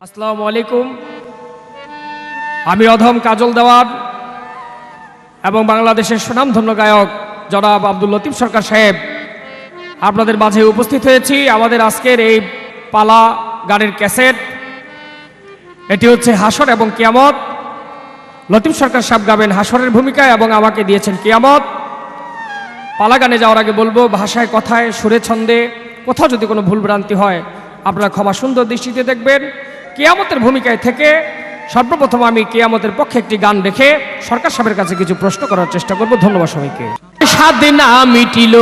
আসসালামু আলাইকুম। আমি অধম কাজল দেওয়ান এবং বাংলাদেশের সুনামধন্য গায়ক জনাব আব্দুল লতিফ সরকার সাহেব আপনাদের মাঝে উপস্থিত হয়েছি। আমাদের আজকের এই পালা গানের ক্যাসেট, এটি হচ্ছে হাসর এবং কিয়ামত। লতিফ সরকার সাহেব গাবেন হাসরের ভূমিকায় এবং আমাকে দিয়েছেন কিয়ামত। পালা গানে যাওয়ার আগে বলবো, ভাষায়, কথায়, সুরে, ছন্দে কোথাও যদি কোনো ভুলভ্রান্তি হয় আপনারা ক্ষমা সুন্দর দৃষ্টিতে দেখবেন। কিয়ামতের ভূমিকায় থেকে সর্বপ্রথম আমি কিয়ামতের পক্ষে একটি গান রেখে সরকার সাহেবের কাছে কিছু প্রশ্ন করার চেষ্টা করব। ধন্যবাদ সবাইকে। সাধে না মিটিল,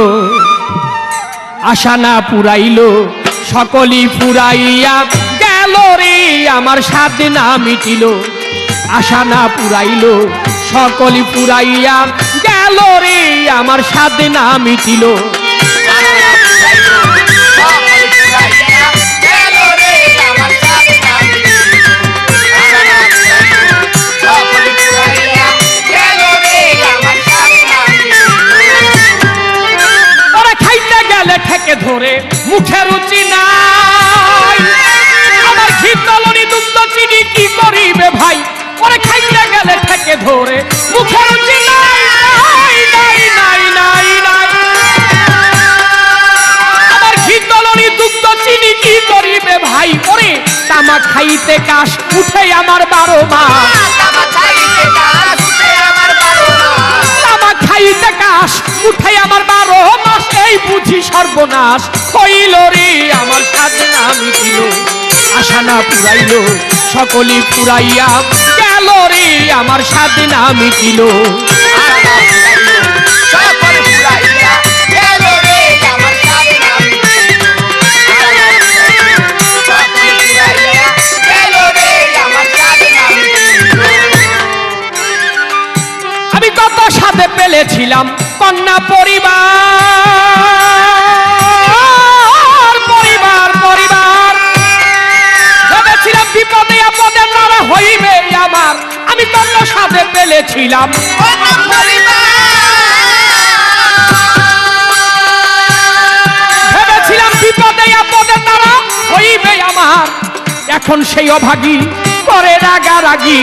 আশা না পুরাইল, সকলই ফুরাইয়া গেল রে আমার। সাধে না মিটিল, আশা না পুরাইল, সকলই ফুরাইয়া গেল রে আমার। সাধে না মিটিল, ধরে মুখে রুচি নাই আমার। ঘিতলনি দুধ চিনি কি করিবে ভাই, ওরে খাইতে গেলে ঠেকে ধরে মুখে রুচি নাই নাই নাই নাই নাই। আমার ঘিতলনি দুধ চিনি কি করিবে ভাই, ওরে তামাক খাইতে কাশ উঠে আমার 12 মাস। তামাক খাইতে কাশ উঠে আমার 12 মাস। এই বুঝি সর্বনাশ হইল রে আমার। সাধে না মিটিল, আশা না পুরাইল, সকলই পুরাইয়া গেল রে আমার। সাধে না মিটিল, আমি কত সাধে পেলেছিলাম কন্যা পরিবার পরিবার পরিবার। ভেবেছিলাম বিপদে আপদে নারা হইবে আমার। আমি কত সাধে পেলেছিলাম ভেবেছিলাম বিপদে আপদে নারা হইবে আমার। এখন সেই অভাগী করে রাগারাগি,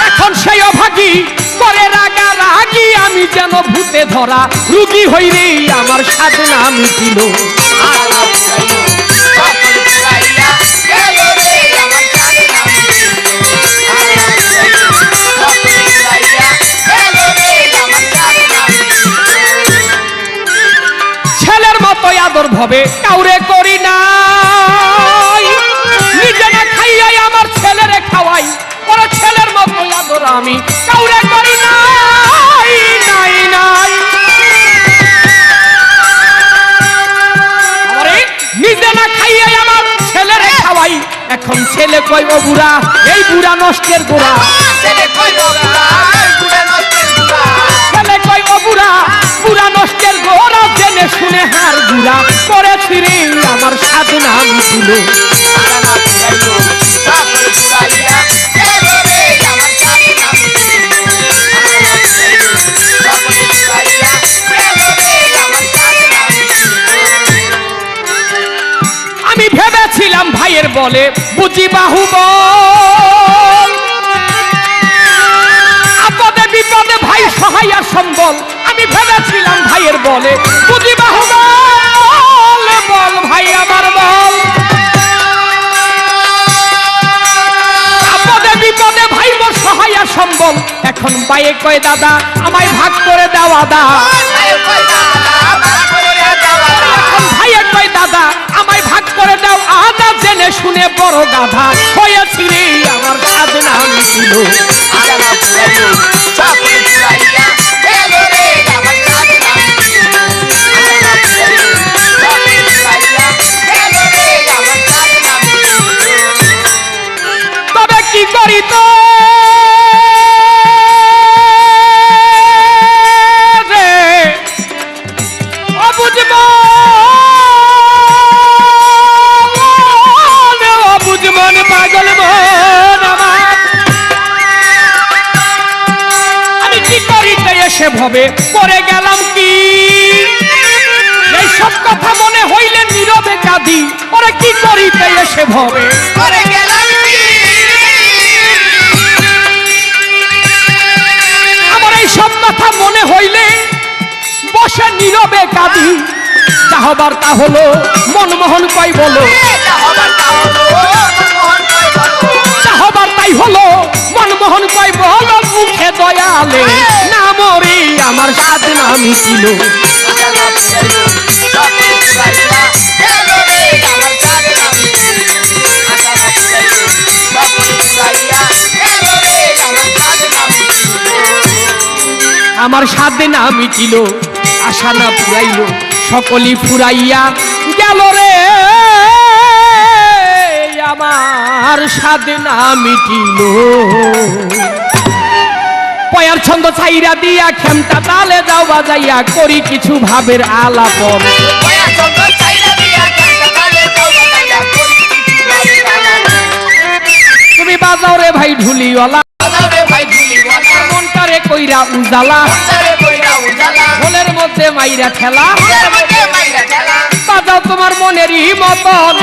এখন সেই অভাগী করে রাগারাগি। আমি যেন ভূতে ধরা রুগী হই রে আমার। সাধে না মিটিল, ছেলের মতো আদর ভবে কাউরে করি না, নিজে না খাইয়াই আমার ছেলেরে খাওয়াই। ওরা ছেলের মতো আদর আমি কাউরে করি নাই নাই নাই। নিজে না খাইয়াই আমার ছেলেরে খাওয়াই। এখন ছেলে কইব বুড়া, এই বুড়া নষ্টের গোড়া। ছেলে কইব বুড়া, বুড়া নষ্টের গোড়া। জেনে শুনে হার গুড়া করেছি রে আমার। সাধে না মিটিল, আমি ভেবেছিলাম ভাইয়ের বলে বুঝি বাহুবল, আপদে বিপদে ভাই সহায় আর সম্বল। আমি ভেবেছিলাম ভাইয়ের বলে বুঝি বাহুবল, বল ভাই আমার বল। আপদে বিপদে ভাই মোর সহায় আর সম্বল। এখন ভাইয়ে কয় দাদা আমায় ভাগ করে দেওয়া দা। ভাইয়ে কয় দাদা আমায় ভাগ করে দাও আদা। জেনে শুনে বড় গাধা হয়েছি রে আমার। সাধে না মিটিল, তবে কি করি তো ভবে পড়ে গেলাম কি। এই সব কথা মনে হইলে নীরবে কাঁদি, ওরে রাজি, যা হবার তা হলো, মনমোহন কয় বলো, যা হবার তাই হলো, মনমোহন কয় বলো, মুখে দয়ালে না মরি আমার সাধ না মিটিল। আমার সাধে না মিটিল, আশা না ফুরাইল, সকলই ফুরাইয়া গেল রে, আমার সাধে না মিটিল। পয়ার ছন্দ ছাইরা দিয়া খেমটা তালে যাও বাজাইয়া, করি কিছু ভাবের আলাপন। তুমি বাজাও রে ভাই ঢুলিওয়ালা, মনটারে কইরা উজালা, ঢোলের মধ্যে মাইরা ঠেলা, বাজাও তোমার মনেরই মতন।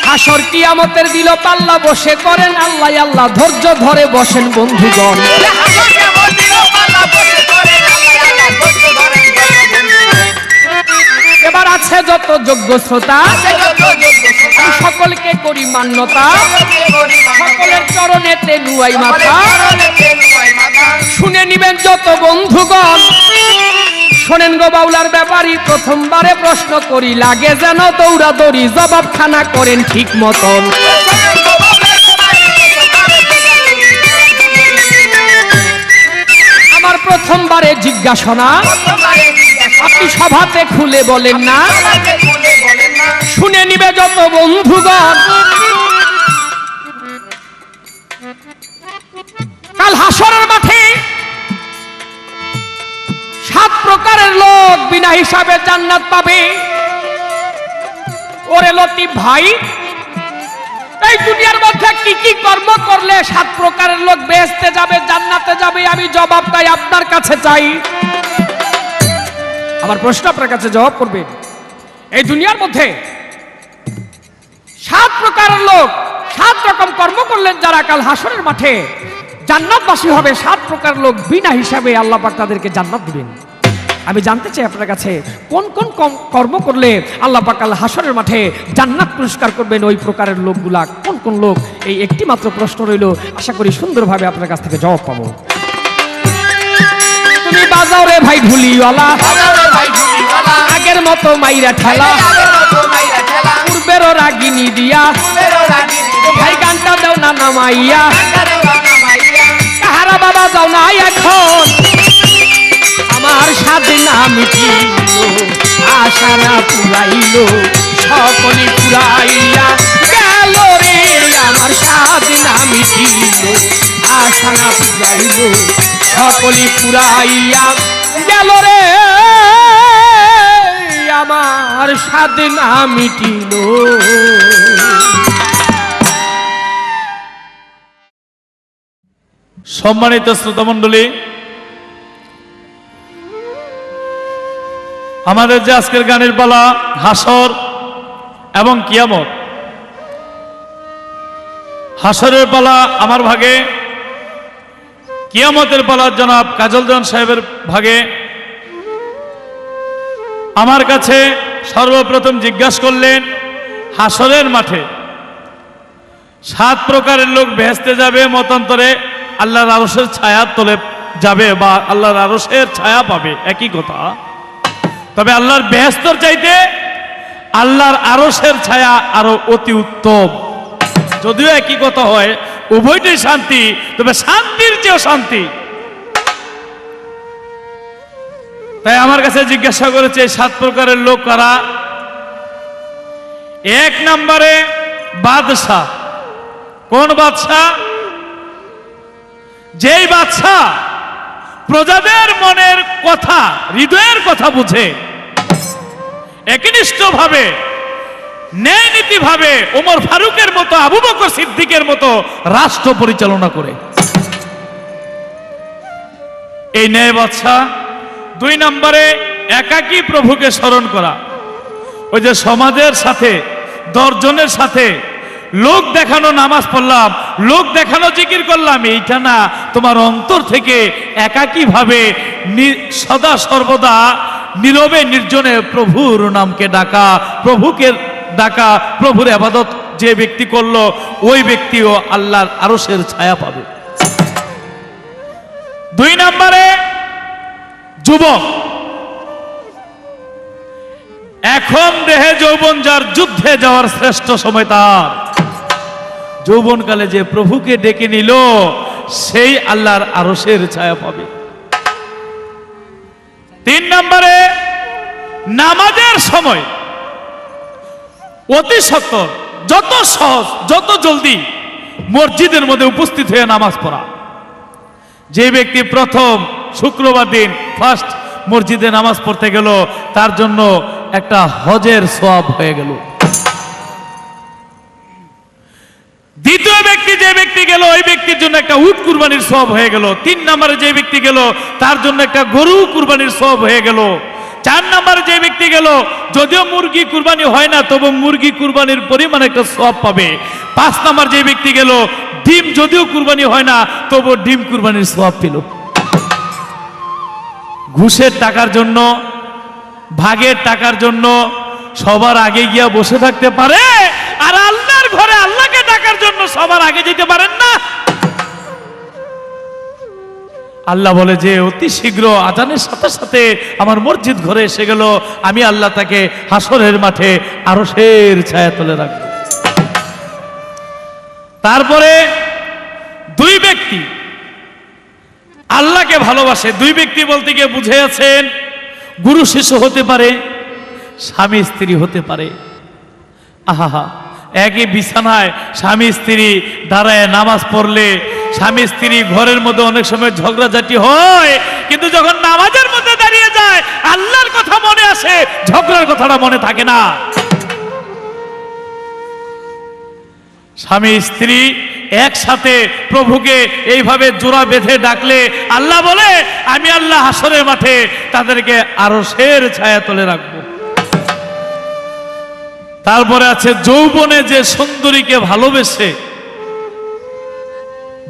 হাসর কিয়ামতের দিল পাল্লা, বসে করেন আল্লাহ আল্লাহ, ধৈর্য ধরে বসেন বন্ধুগণ। এবার আছে যত যোগ্য শ্রোতা, সকলকে করি মান্যতা, সকলের চরণেতে নুয়াই মাথা, শুনে নিবেন যত বন্ধুগণ। শোনেন গো বাউলার ব্যাপারী, প্রথমবারে প্রশ্ন করি, লাগে যেন দৌড়াদৌড়ি, জবাব খানা করেন ঠিক মতন। আমার প্রথমবারে জিজ্ঞাসনা, আপনি সভাতে খুলে বলেন না, শুনে নিবে যত বন্ধুগণ। কাল হাসরের মাঠে 7 প্রকারের লোক বিনা হিসাবে জান্নাত পাবে। ওরে লতিফ ভাই, এই দুনিয়ার মধ্যে কি কি কর্ম করলে 7 প্রকারের লোক বেহেশতে যাবে, জান্নাতে যাবে? আমি জবাবটাই আপনার কাছে চাই। আমার প্রশ্ন আপনার কাছে জবাব করবেন। এই দুনিয়ার মধ্যে 7 প্রকারের লোক 7 রকম কর্ম করলেন, যারা কাল হাসরের মাঠে জান্নাতবাসী হবে। 7 প্রকার লোক বিনা হিসাবে আল্লাহ পাক তাদেরকে জান্নাত দিবেন। আমি জানতে চাই আপনার কাছে, কোন কোন কর্ম করলে আল্লাহ পাক কাল হাসরের মাঠে জান্নাত পুরস্কার করবেন? ওই প্রকারের লোকগুলা কোন কোন লোক? এই একটি মাত্র প্রশ্ন রইল, আশা করি সুন্দরভাবে আপনার কাছ থেকে জবাব পাবো। তুমি বাজাও রে ভাই ঢুলিওয়ালা, আগের মতো মাইরা ঠেলা, পূর্বেরও রাগিনী দিয়া, ভাই গানটা দাও না নামাইয়া, কাহারা বাবা যাও না এখন, আমার সাধে না মিটিল, আশা না পুরাইল, সকলে পুরাইয়া গেল রে, আমার সাধে না মিটিল, আশা না পুরাইল, সকলে পুরাইয়া গেল রে, আমার সাধে না মিটিল। সম্মানিত শ্রোতামণ্ডলী, আমাদের যে আজকের গানের পালা হাসর এবং কিয়ামত, হাসরের পালা আমার ভাগে, কিয়ামতের পালা জনাব কাজল দেওয়ান সাহেবের ভাগে। আমার কাছে সর্বপ্রথম জিজ্ঞাসা করলেন, হাসরের মাঠে 7 প্রকারের লোক বেহেশতে যাবে, মতান্তরে আল্লাহর আরশের ছায়ার তলে যাবে বা আল্লাহর আরশের ছায়া পাবে, একই কথা। তবে আল্লাহর বেহেশতর চাইতে আল্লাহর আরশের ছায়া আরো অতি উত্তম। যদিও একই কথা হয়, উভয়টাই শান্তি, তবে শান্তির চেয়েও শান্তি। তাই আমার কাছে জিজ্ঞাসা করেছে 7 প্রকারের লোক কারা? 1 নম্বরে বাদশাহ। কোন বাদশাহ? যেই বাদশাহ প্রজাদের মনের কথা, হৃদয়ের কথা বুঝে, একনিষ্ঠভাবে ন্যায় নীতিভাবে ওমর ফারুকের মতো, আবু বকর সিদ্দিকের মতো রাষ্ট্র পরিচালনা করে, এই ন্যায় বাদশাহ। 2 নম্বরে একাকী প্রভুকে স্মরণ করা। ওই যে সমাজের সাথে 10 জনের সাথে লোক দেখানো নামাজ পড়লাম, লোক দেখানো জিকির করলাম, এইটা না, তোমার অন্তর থেকে একাকী ভাবে সদা সর্বদা নীরবে নির্জনে প্রভুর নামকে ডাকা, প্রভুকে ডাকা, প্রভুর ইবাদত যে ব্যক্তি করলো ওই ব্যক্তিও আল্লাহর আরশের ছায়া পাবে। 2 নম্বরে যুবক, এখন দেহে যৌবন যার, যুদ্ধে যাওয়ার শ্রেষ্ঠ সময় তার। যৌবনকালে যে প্রভুকে ডেকে নিল সেই আল্লাহর আরশের ছায়া পাবে। 3 নম্বরে নামাজের সময় অতি সত্বর, যত সহজ, যত জলদি মসজিদের মধ্যে উপস্থিত হয়ে নামাজ পড়া। যে ব্যক্তি প্রথম শুক্রবার দিন ফার্স্ট মসজিদে নামাজ পড়তে গেল তার জন্য একটা হজের সওয়াব হয়ে গেল। দ্বিতীয় ব্যক্তি যে ব্যক্তি গেল ওই ব্যক্তির জন্য একটা উট কুরবানির সওয়াব হয়ে গেল। 3 নম্বরে যে ব্যক্তি গেল তার জন্য একটা গরু কুরবানির সওয়াব হয়ে গেল। 4 নম্বরে যে ব্যক্তি গেল যদিও মুরগি কুরবানি হয় না তবু মুরগি কুরবানির পরিমাণ একটা সওয়াব পাবে। 5 নম্বর যে ব্যক্তি গেল ডিম যদিও কুরবানি হয় না তবু ডিম কুরবানির সওয়াব পেল। ঘুষের টাকার জন্য, ভাগের টাকার জন্য সবার আগে গিয়া বসে থাকতে পারে, আর আল্লাহর ঘরে আল্লাহকে ডাকার জন্য সবার আগে যেতে পারেন না। আল্লাহ বলে যে অতি শীঘ্র আজানের সাথে সাথে আমার মসজিদ ঘরে এসে গেল, আমি আল্লাহ তাকে হাসরের মাঠে আরশের ছায়া তলে রাখব। তারপরে 2 ব্যক্তি আল্লাহকে ভালোবাসে। 2 ব্যক্তি বলতে গিয়ে বুঝিয়েছেন গুরু শিষ্য হতে পারে, স্বামী স্ত্রী হতে পারে। আহা, একই বিছানায় স্বামী স্ত্রী দাঁড়ায় নামাজ পড়লে স্বামী স্ত্রী ঘরের মধ্যে অনেক সময় ঝগড়াঝাটি হয়, কিন্তু যখন নামাজের মধ্যে দাঁড়িয়ে যায় আল্লাহর কথা মনে আসে, ঝগড়ার কথাটা মনে থাকে না। স্বামী স্ত্রী একসাথে প্রভুকে এইভাবে জোড়া বেঁধে ডাকলে আল্লাহ বলে আমি আল্লাহ হাসরের মাঠে তাদেরকে আরশের ছায়া তলে রাখবো। তারপরে আছে যৌবনে যে সুন্দরীকে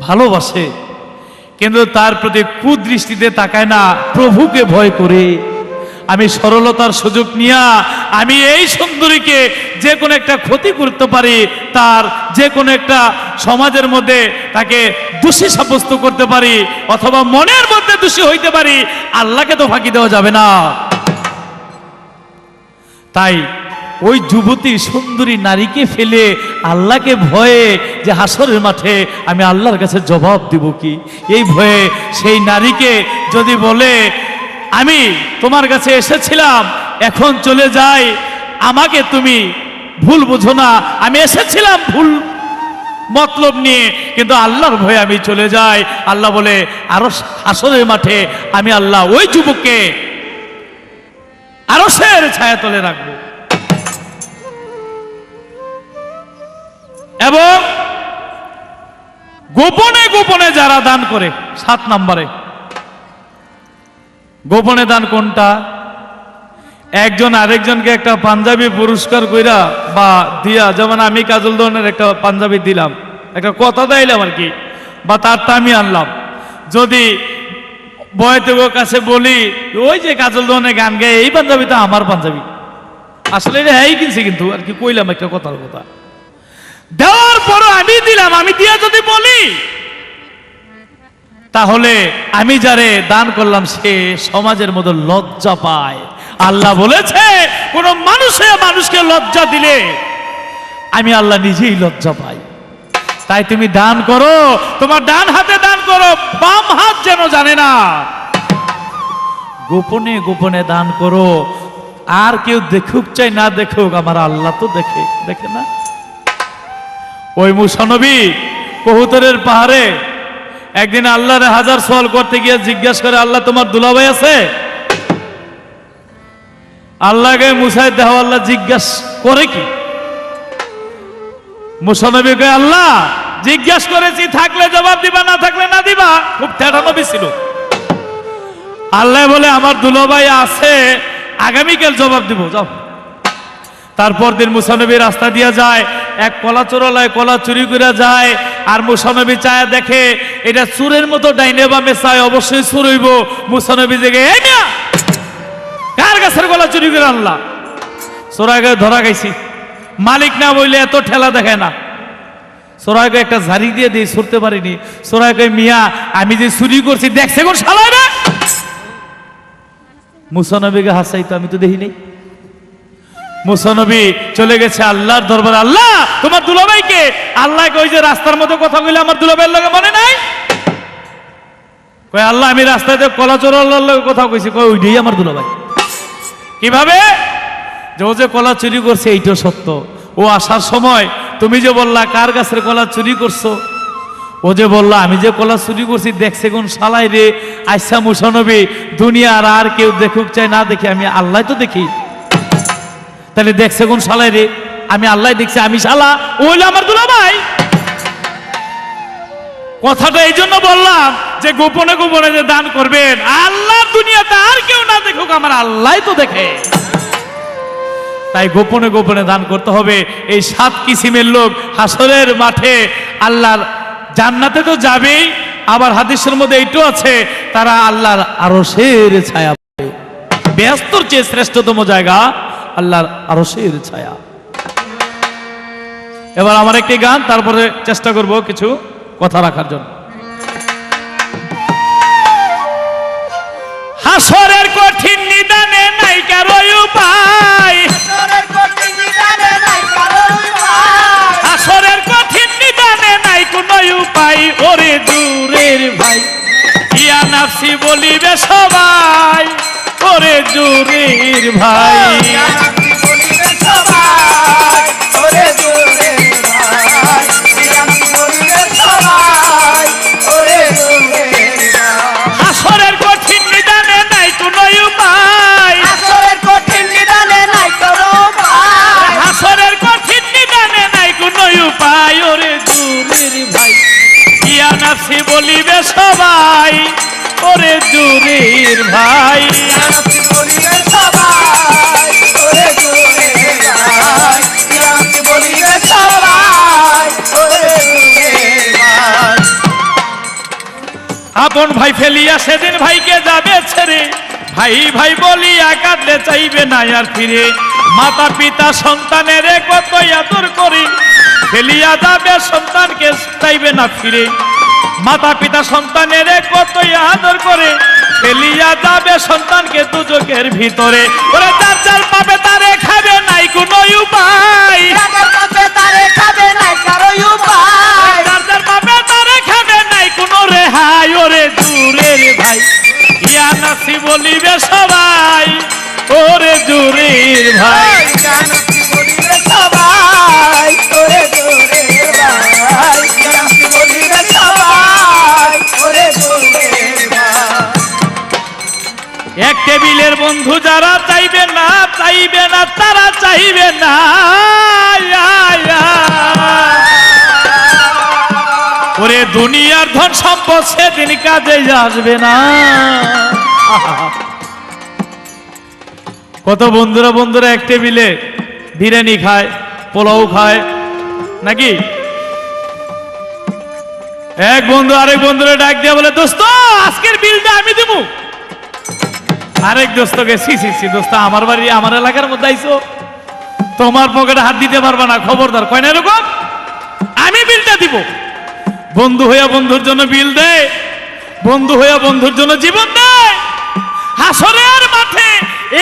ভালোবাসে কিন্তু তার প্রতি কুদৃষ্টিতে তাকায় না, প্রভুকে ভয় করে। আমি সরলতার সুযোগ নিয়া আমি এই সুন্দরীকে যে কোনো একটা ক্ষতি করতে পারি, তার যে কোনো একটা সমাজের মধ্যে তাকে দোষী সাব্যস্ত করতে পারি, অথবা মনের মধ্যে দোষী হইতে পারি, আল্লাহকে তো ফাঁকি দেওয়া যাবে না। তাই ওই যুবতী সুন্দরী নারীকে ফেলে আল্লাহকে ভয়ে যে হাসরের মাঠে আমি আল্লাহর কাছে জবাব দিব কি, এই ভয়ে সেই নারীকে যদি বলে আমি তোমার কাছে এসেছিলাম এখন চলে যাই, আমাকে তুমি ভুল বুঝো না, আমি এসেছিলাম ভুল মতলব নিয়ে কিন্তু আল্লাহর ভয়ে আমি চলে যাই, আল্লাহ বলে আরো হাসরের মাঠে আমি আল্লাহ ওই যুবককে আরশের ছায়া তলে রাখবো। এবং গোপনে গোপনে যারা দান করে, 7 নম্বরে গোপনে দান কোনটা? একজন আরেকজনকে একটা পাঞ্জাবি পুরস্কার কইরা বা দিয়া, যেমন আমি কাজল দোনের একটা পাঞ্জাবি দিলাম, একটা কথা দিলাম আর কি, বা তারটা আমি আনলাম। যদি বয়তে কাছে বলি ওই যে কাজল দোনে গান গায় এই পাঞ্জাবিটা আমার পাঞ্জাবি, আসলে এটা হ্যাঁ কিনছে কিন্তু আর কি কইলাম একটা কথার কথা। দেওয়ার পরও আমি দিলাম, আমি দিয়া যদি বলি তাহলে আমি যারে দান করলাম সে সমাজের মধ্যে লজ্জা পায়। আল্লাহ বলেছে কোন মানুষকে লজ্জা দিলে আমি আল্লাহ নিজেই লজ্জা পাই। তাই তুমি দান করো, তোমার ডান হাতে দান করো, বাম হাত যেন জানে না। গোপনে গোপনে দান করো, আর কেউ দেখুক চাই না দেখুক, আমার আল্লাহ তো দেখে না। ওই মুসা নবী কবুতরের পাহাড়ে একদিন আল্লাহর হাজার সওয়াল করতে গিয়ে জিজ্ঞাসা করে আল্লাহ তোমার দুলাভাই আছে? আল্লাহকে মুসাই দেহ আল্লাহ জিজ্ঞাসা করে কি? মুসা নবী কয় আল্লাহ জিজ্ঞাসা করেছি, থাকলে জবাব দিবা, না থাকলে না দিবা। খুব ঠেটা নবী ছিল। আল্লাহ বলে আমার দুলাভাই আছে, আগামীকাল জবাব দিব, যাও। তারপর দিন মুসা নবী রাস্তা দিয়ে যায়, এক কলা চোরালায় কলা চুরি করে যায়, আর মুসা নবী চায় দেখে এটা চুরের মতো ডাইনে বামে চায়, অবশ্যই চুর হইব। মুসা নবী জেগে এই মিয়া কার গাছের কলা চুরি করে আনলা? চোরাই ধরা গেছি, মালিক না বললে এত ঠেলা দেখায় না। চোরাইকে একটা ঝাড়ি দিয়ে দিয়ে ছুটতে পারিনি। চোরাইকে মিয়া আমি যে চুরি করছি দেখছে কোন শালা রে? মুসা নবীকে হাসাই তো আমি তো দেখি নাই। মুসা নবী চলে গেছে আল্লাহর দরবারে, আল্লাহ তোমার দুলাভাইকে। আল্লাহকে ওই যে রাস্তার মতো কথা কইলে আমার দুলাভাইয়ের লগে মনে নাই? কয় আল্লাহ আমি রাস্তায় কলা চোরার লগে কথা কইছি। কয় ওইটাই আমার দুলাভাই। কিভাবে? যে ও যে কলা চুরি করছে এইটা সত্য। ও আসার সময় তুমি যে বললা কার গাছের কলা চুরি করছো, ও যে বললা আমি যে কলা চুরি করছি দেখছে কোন শালাই রে? আচ্ছা মুসা নবী, দুনিয়ার আর কেউ দেখুক চাই না দেখি, আমি আল্লাহ তো দেখি। তাহলে দেখছে কোন শালাই রে? আমি আল্লাহ দেখছি, আমি শালা, ও হইলো আমার দুলাভাই। কথাটা এই জন্য বললাম যে গোপনে গোপনে যে দান করবেন, আল্লাহ দুনিয়াতে আর কেউ না দেখুক, আমার আল্লাহ তো দেখে। তাই গোপনে গোপনে দান করতে হবে। এই 7 কিসিমের লোক হাসরের মাঠে আল্লাহর জান্নাতে তো যাবেই, আবার হাদিসের মধ্যে এইটাও আছে তারা আল্লাহর আরশের ছায়া পাবে। বেহেশতের চেয়ে শ্রেষ্ঠতম জায়গা আল্লাহর আরশের ছায়া। এবার আমার একটি গান, তারপরে চেষ্টা করব কিছু কথা রাখার জন্য। হাসরের কঠিন নিদানে নাই কারো উপায়, হাসরের কঠিন নিদানে নাই কোনো উপায়। ওরে দূরের ভাই ইয়া নাফসি বলিবে সবাই, ওরে দূরের ভাই। হাসরের কঠিন নিদানে নাই কোনো উপায়, হাসরের কঠিন নিদানে নাই কোনো উপায়, হাসরের কঠিন নিদানে নাই কোনো উপায়। ওরে দূরের ভাই ইয়া নাফসি বলিবে সবাই, ওরে দূরের ভাই। আপন ভাই ফেলিয়া সেদিন ভাইকে যাবে ছেড়ে, ভাই ভাই বলিয়া কাঁদলে চাইবে না আর ফিরে। মাতা পিতা সন্তানের কতই আদর করে, ফেলিয়া যাবে সন্তানকে চাইবে না ফিরে। মাতা পিতা সন্তানের কতই আদর করে, ফেলিয়া যাবে সন্তানকে দুজকের ভিতরে। ওরে যার যার পাবে তারে খাবে নাই কোনো উপায়, যার যার পাবে তারে খাবে নাই কারো উপায়, যার যার পাবে তারে খাবে নাই কোনো রেহাই। ওরে দূরের ভাই ইয়া নাফসি বলিবে সবাই, ওরে দূরের ভাই। এক টেবিলের বন্ধু যারা চাইবে না, চাইবে না তারা চাইবে না। ওরে দুনিয়ার ধন সম্পদ সেদিন কাজে আসবে না। কত বন্ধুরা বন্ধুরা এক টেবিলে বিরিয়ানি খায়, পোলাও খায় নাকি? এক বন্ধু আরেক বন্ধুরে ডাক দিয়ে বলে দোস্ত আজকের বিলটা আমি দেব। আরেক দোস্তকে সি সি সি দোস্ত আমার বাড়ি আমার এলাকার মধ্যে আইছো, তোমার পকেটে হাত দিতে পারবা না, খবরদার। কয় না এরকম, আমি বিলটা দিব। বন্ধু হইয়া বন্ধুর জন্য বিল দেয়, বন্ধু হইয়া বন্ধুর জন্য জীবন দেয়। হাসরের মাঠে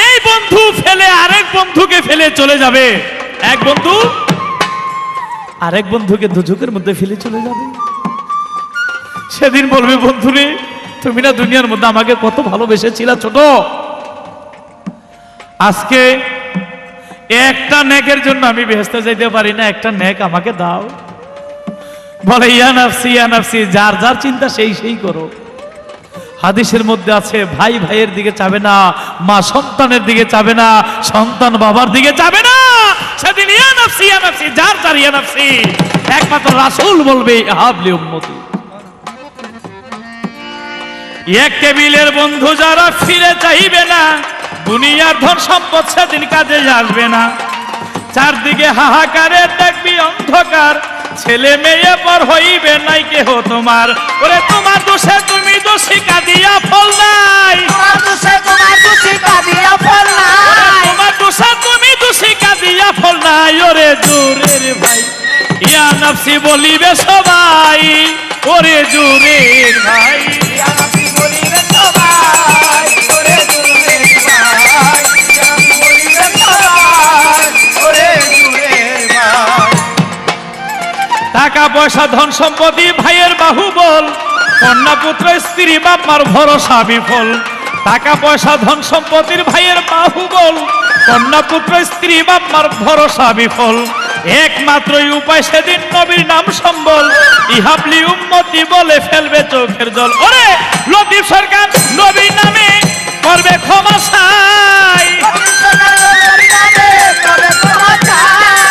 এই বন্ধু ফেলে আরেক বন্ধুকে ফেলে চলে যাবে, এক বন্ধু আরেক বন্ধুকে দুজকের মধ্যে ফেলে চলে যাবে। সেদিন বলবে বন্ধুরে তুমি না দুনিয়ার মধ্যে আমাকে কত ভালোবেসেছিলা ছোট, আজকে একটা নেকের জন্য আমি বেহেশতে যাইতে পারি না, একটা নেক আমাকে দাও। বলে ইয়া নাফসি যার যার চিন্তা সেই সেই করো। হাদিসের মধ্যে আছে ভাই ভাইয়ের দিকে চাবে না, মা সন্তানের দিকে চাবে না, সন্তান বাবার দিকে চাবে না। সেদিন ইয়া নাফসি যার যার ইয়া নাফসি, একমাত্র রাসূল বলবে হাবলি উম্মতি। এক টেবিলের বন্ধু যারা ফিরে চাইবে না, দুনিয়ার ধন সম্পদ সেদিন কাজে আসবে না। চারদিকে হাহাকারে দেখবি অন্ধকার, ছেলে মেয়ে পর হইবে নাই কেহ তোমার। ওরে তোমার দোষে তুমি দোষী কাঁদিয়া ফল নাই, তোমার দোষে কাঁদিয়া ফল নাই। তোমার দোষে তুমি দোষী কাঁদিয়া ফল নাই। ওরে জোরের ভাই ইয়া নফসি বলিবে সবাই, ওরে জোরের ভাই। ইয়া নবী বলিবে সবাই, ওরে জুরের ভাই। ইয়া নবী বলিবে সবাই, ওরে জুরের ভাই। টাকা পয়সা ধন সম্পত্তি ভাইয়ের বাহুবল, কন্যা পুত্র স্ত্রী বাপমার ভরসা বিফল। টাকা পয়সা ধন সম্পত্তির ভাইয়ের বাহুবল, কন্যা পুত্র স্ত্রী বাপমার ভরসা বিফল। একমাত্রই উপায় সেদিন নবীর নাম সম্বল, ইহাবলি উম্মতি বলে ফেলবে চোখের জল। ওরে লতিফ সরকার নবীর নামে করবে ক্ষমা চাই,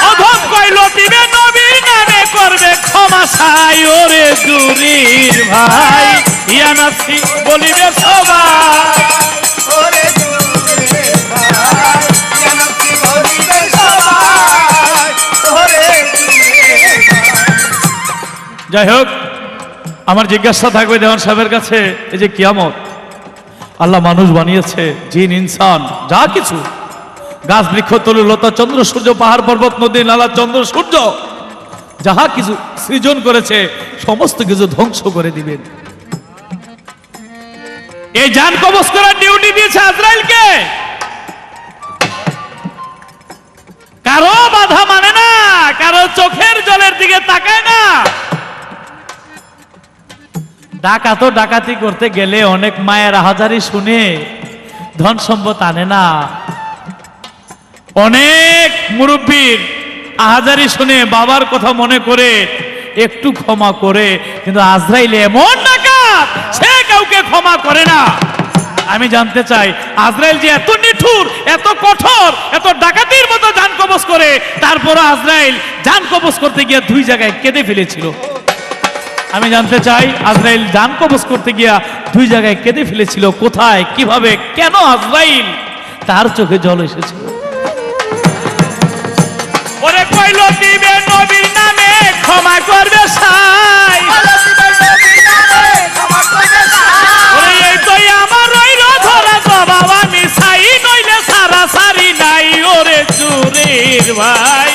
অধম কই লতিফে নবীর নামে করবে ক্ষমা চাই। ওরে জুরির ভাই ইয়া নফসি বলিবে সবাই, ওরে জুরের ভাই। ইয়া নবী বলিবে সবাই, ওরে জুরের ভাই। যাই হোক, আমার জিজ্ঞাসা থাকবে দেওয়ান সাহেবের কাছে, এই যে কিয়ামত আল্লাহ মানুষ বানিয়েছে, জিন ইনসান যা কিছু, গাছ বৃক্ষ তরু লতা চন্দ্র সূর্য পাহাড় পর্বত নদী নালা চন্দ্র সূর্য যাহা কিছু সৃজন করেছে সমস্ত কিছু ধ্বংস করে দিবেন। এই জান কবজ করার ডিউটি দিয়েছে আজরাইলকে। কারো বাধা মানে না, কারো চোখের জলের দিকে তাকায় না। ডাকাতো ডাকাতি করতে গেলে অনেক মায়ের আহাজারি শুনে ধন সম্পদ আনে না, অনেক মুরব্বীর আহাজারি শুনে বাবার কথা মনে করে একটু ক্ষমা করে, কিন্তু আজরাইল এমন ডাকাত সে কাউকে ক্ষমা করে না। আমি জানতে চাই আজরাইল যে এত নিঠুর, এত কঠোর, এত ডাকাতির মতো জান কবজ করে, তারপর আজরাইল জান কবজ করতে গিয়ে 2 জায়গায় কেঁদে ফেলেছিল। আমি জানতে চাই আজরাইল জান কবজ করতে গিয়া 2 জায়গায় কেঁদে ফেলেছিল, কোথায়, কিভাবে, কেন আজরাইল তার চোখে জল এসেছিল। ওরে কইল দিবে নবীর নামে ক্ষমা করবে সাই, ওরে এই তো আমার রইল ধরা জবাব আমি সাই, নইলে সারা সারি নাই। ওরে জুরির ভাই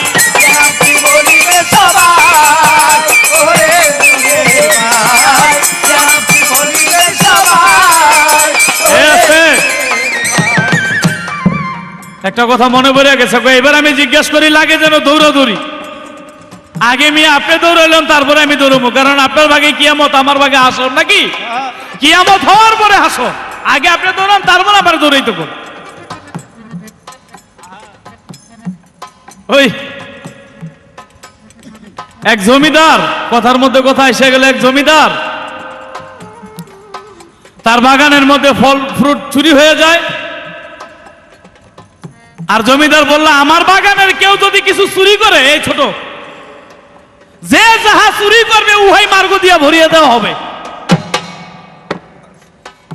একটা কথা মনে পড়ে গেছে, এবার আমি জিজ্ঞেস করি লাগে যেন দৌড়াদৌড়ি। আগে মেয়ে আপনি দৌড়াইলেন, তারপরে আমি দৌড়বো, কারণ আপনার ভাগে কিয়ামত, আমার ভাগে হাসর নাকি? কিয়ামত হওয়ার পরে হাসর, আগে আপনি দৌড়ান, তারপরে আমার দৌড়াইতে কোন। ওই এক জমিদার, কথার মধ্যে কথা এসে গেল, এক জমিদার তার বাগানের মধ্যে ফল ফ্রুট চুরি হয়ে যায়, আর জমিদার বলল আমার বাগানের কেউ যদি কিছু চুরি করে, এই ছোট যে যাহা চুরি করবে উহাই মার্গ দিয়া ভরিয়ে দেওয়া হবে।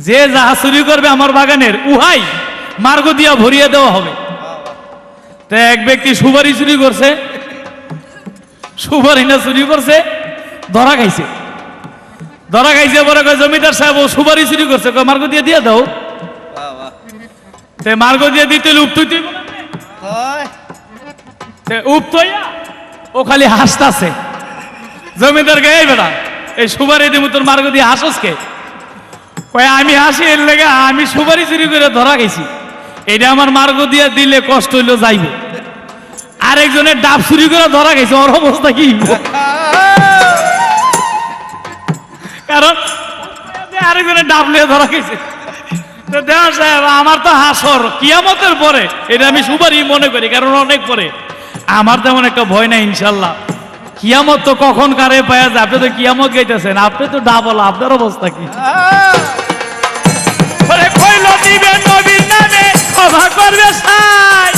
যে যাহা চুরি করবে আমার বাগানের উহাই মার্গ দিয়া ভরিয়ে দেওয়া হবে। তো এক ব্যক্তি সুপারি চুরি করছে, সুপারি না চুরি করছে, ধরা খাইছে। ধরা খাইছে পরে কয় জমিদার সাহেব ও সুপারি চুরি করছে, কয় মার্গ দিয়ে দিয়ে দাও। মার্গ দিয়ে দিতে উপতুই উপতইয়া ও খালি হাসতাছে। জমিদার গে এই বেটা এই সুপারি দিমু তোর মার্গ দিয়ে হাসস কে? কয় আমি হাসি এর লেগে আমি সুপারি চুরি করে ধরা গেছি, এটা আমার মার্গ দিয়ে দিলে কষ্ট হইলো যাইব। আরেকজনের ডাব চুরি করে ধরা গেছে, ওর অবস্থা কি? কারণ আরেকজনের ডাব লিয়ে ধরা গেছে। দেওয়া সাহেব আমার তো হাসর কিয়ামতের পরে, এটা আমি সুপারি মনে করি, কারণ অনেক পরে। আমার তেমন একটা ভয় নাই ইনশাল্লাহ। কিয়ামত তো কখন কারে পাওয়া যায়? আপনি তো কিয়ামত গাইতেছেন, আপনি তো ডাবল, আপনার অবস্থা কি? কইল দিবেন নবীর নামে ক্ষমা করবে সাই,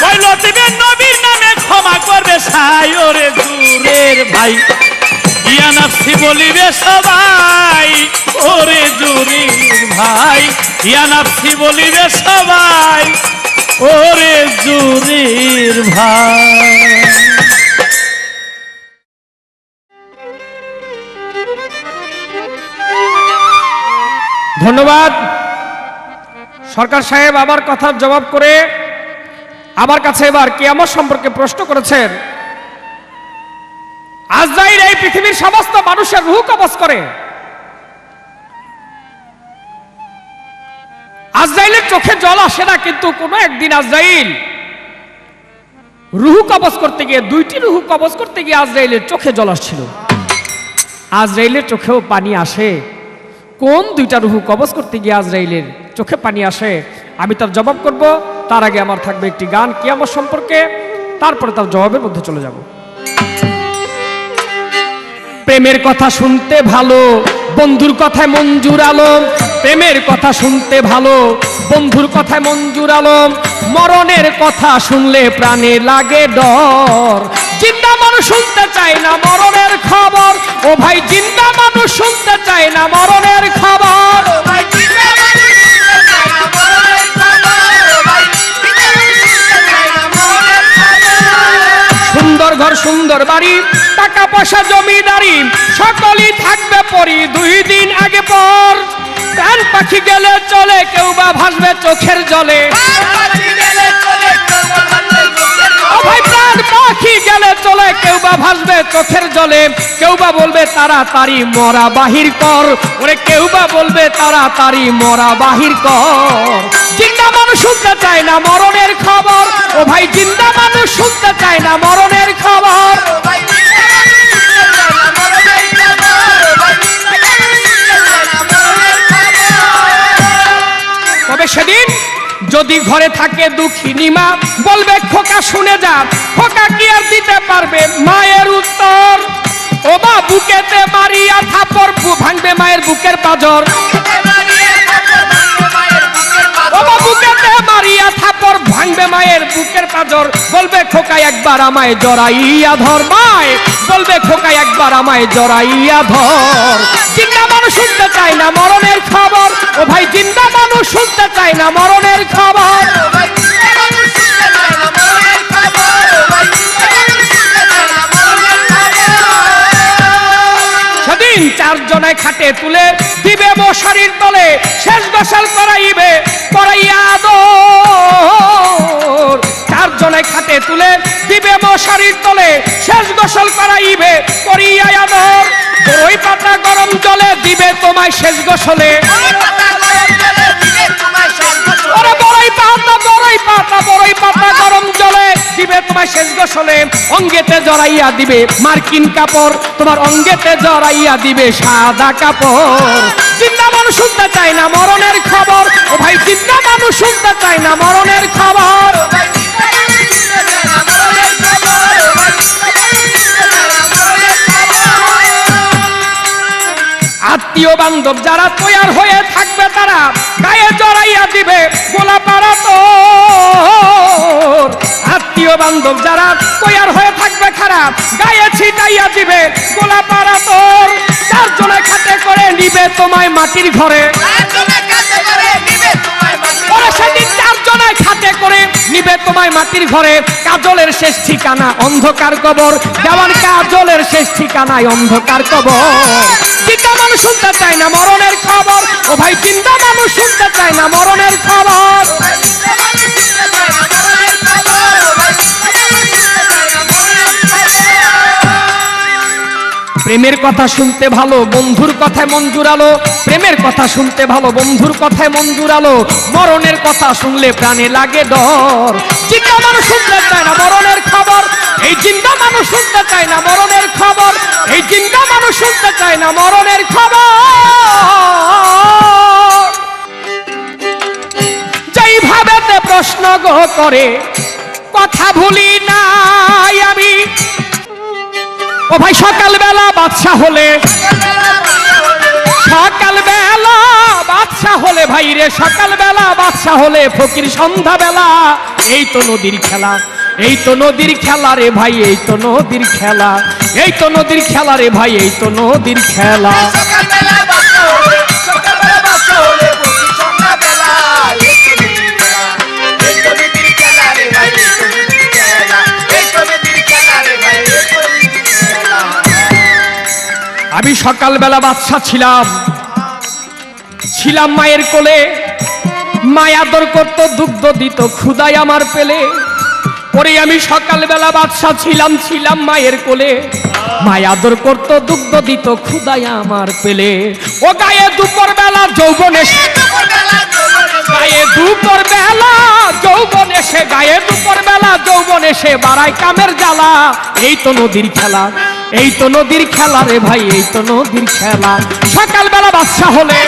কইল দিবেন নবীর নামে ক্ষমা করবে সাই। ওরে জুরের ভাই ইয়া নফসি বলিবে সবাই, ওরে জুরির ভাই ইয়া নফসি বলিবে সবাই, ওরে জুরির প্রেমের ভাই। ধন্যবাদ সরকার সাহেব। আমার কথার জবাব করে আমার কাছে এবার কিয়ামত সম্পর্কে প্রশ্ন করেছেন। আজরাইল এই পৃথিবীর সমস্ত মানুষের রূহ কবজ করে। আজরাইলের চোখে জল আসে না, কিন্তু কোনো একদিন আজরাইল রূহ কবজ করতে গিয়ে, দুইটি রূহ কবজ করতে গিয়ে আজরাইলের চোখে জল আসছিল। আজরাইলের চোখেও পানি আসে। কোন দুইটা রূহ কবজ করতে গিয়ে আজরাইলের চোখে পানি আসে, আমি তার জবাব করব। তার আগে আমার থাকবে একটি গান কিয়ামত সম্পর্কে, তারপরে তার জবাবের মধ্যে চলে যাব। প্রেমের কথা শুনতে ভালো, বন্ধুর কথায় মঞ্জুর আলম। প্রেমের কথা শুনতে ভালো, বন্ধুর কথায় মঞ্জুর আলম। মরণের কথা শুনলে প্রাণে লাগে ডর। জিন্দা মানুষ শুনতে চায় না মরণের খবর। ও ভাই জিন্দা মানুষ শুনতে চায় না মরণের খবর। সুন্দর ঘর সুন্দর বাড়ি, টাকা পয়সা জমিদারি, সকলই থাকবে পরি দুই দিন আগে পর। প্রাণ পাখি গেলে চলে, কেউ বা ভাসবে চোখের জলে। ও ভাই প্রাণ পাখি গেলে চলে, কেউ বা ভাসবে চোখের জলে। কেউ বা বলবে তাড়াতাড়ি মরা বাহির কর। ওরে কেউ বা বলবে তাড়াতাড়ি মরা বাহির কর। জিন্দা মানুষ শুনতে চায় না মরণের খবর। ও ভাই জিন্দা মানুষ শুনতে চায় না মরণের খবর। তবে সেদিন যদি ঘরে থাকে দুঃখিনী মা, বলবে খোকা শুনে যা। খোকা কি আর দিতে পারবে মায়ের উত্তর? ও মা বুকেতে মারিয়া থাপড়, ভাঙবে মায়ের বুকের পাঁজর। ও মা বুকেতে মারিয়া থাপড়, ভাঙবে মায়ের বুকের পাঁজর। বলবে খোকা একবার আমায় জড়াইয়া ধর। মায় বলবে খোকা একবার আমায় জড়াইয়া ধর। জিন্দা মানুষ শুনতে চায় না মরণের খবর। ও ভাই জিন্দা মানুষ শুনতে চায় না মরণের খবর। সেদিন চারজনে খাটে তুলে দিবে মশারির তলে। শেষ গোসল করাইবে করাইয়া আদর। চারজনে খাটে তুলে দিবে মশারির তলে। শেষ গোসল করাইবে করিয়া আদর। বড়ই পাতা গরম জলে দিবে তোমায় শেষ গোসলে। ওরে বড়ই পাতা বড়ই পাতা গরম জলে দিবে তোমায় শেষ গোসলে। অঙ্গেতে জড়াইয়া দিবে মার্কিন কাপড়, তোমার অঙ্গেতে জড়াইয়া দিবে সাদা কাপড়। জিন্দা মানুষ শুনতে চায় না মরণের খবর। ও ভাই জিন্দা মানুষ শুনতে চায় না মরণের খবর। আত্মীয় বান্ধব যারা তৈয়ার হয়ে থাকবে, তারা গায়ে জড়াইয়া দিবে গোলাপাড়া তোর। আত্মীয় বান্ধব যারা তৈয়ার হয়ে থাকবে, খারাপ গায়ে ছিটাইয়া দিবে গোলাপাড়া তোর। চারজনে খাটে করে নিবে তোমায় মাটির ঘরে। সেদিন চারজনে খাটে করে নিবে তোমায় মাটির ঘরে। কাজলের শেষ ঠিকানা অন্ধকার কবর। দেওয়ার কাজলের শেষ ঠিকানায় অন্ধকার কবর। জিন্দা মানুষ শুনতে চায় না মরণের খবর। ও ভাই জিন্দা মানুষ শুনতে চায় না মরণের খবর। প্রেমের কথা শুনতে ভালো, বন্ধুর কথায় মন জুড়ালো। প্রেমের কথা শুনতে ভালো, বন্ধুর কথায় মন জুড়ালো। মরণের কথা শুনলে প্রাণে লাগে ডর। জিন্দা মানুষ শুনতে চায় না মরণের খবর। এই জিন্দা মানুষ শুনতে চায় না মরণের খবর। এই জিন্দা মানুষ শুনতে চায় না মরণের খবর। যেইভাবে প্রশ্ন গো করে কথা ভুলি নাই আমি। ও ভাই সকালবেলা বাদশা হলে, সকালবেলা বাদশা হলে ভাই রে, সকালবেলা বাদশা হলে ফকির সন্ধ্যাবেলা। এই তো নদীর খেলা, এই তো নদীর খেলা রে ভাই, এই তো নদীর খেলা। এই তো নদীর খেলা রে ভাই, এই তো নদীর খেলা। সকালবেলা বাচ্চা ছিলাম, ছিলাম মায়ের কোলে, মায় আদর করতো, দুগ্ধ দিত ক্ষুধায় আমার পেলে। ওরে আমি সকালবেলা বাচ্চা ছিলাম, ছিলাম মায়ের কোলে, মায় আদর করতো, দুগ্ধ দিত ক্ষুধায় আমার পেলে। ও গায়ে দুপুর বেলা যৌবন এসে, গায়ে দুপুর বেলা যৌবন এসে, গায়ে দুপুর বেলা যৌবন এসে বাড়ায় কামের জ্বালা। এই তো নদীর খেলা, এই তো নদীর খেলা রে ভাই, এই তো নদীর খেলা। সকালবেলা বাচ্চা হলে,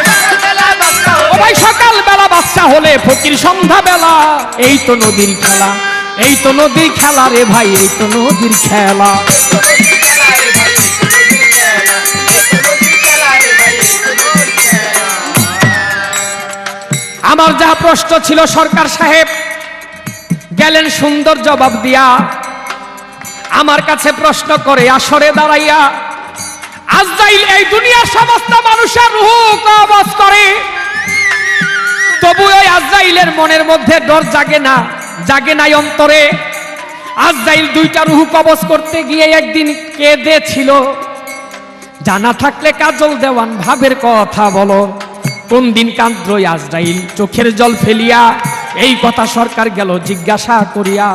ও ভাই সকালবেলা বাচ্চা হলে ফকির সন্ধ্যা বেলা। এই তো নদীর খেলা, এই তো নদীর খেলা রে ভাই, এই তো নদীর খেলা। আমার যা প্রশ্ন ছিল সরকার সাহেব গেলেন সুন্দর জবাব দিয়া। আমার কাছে প্রশ্ন করে আসরে দাঁড়াইয়া, আজরাইল এই দুনিয়ার সমস্ত মানুষের রূহ কবজ করে, তবু ওই আজরাইলের মনের মধ্যে ডর জাগে না, জাগে নাই অন্তরে। আজরাইল দুইটা রূহ কবজ করতে গিয়ে একদিন কেঁদেছিল। জানা থাকলে কাজল দেওয়ান ভাবের কথা বলো, কোন দিন কাঁদল আজরাইল চোখের জল ফেলিয়া। এই কথা সরকার গেল জিজ্ঞাসা করিয়া।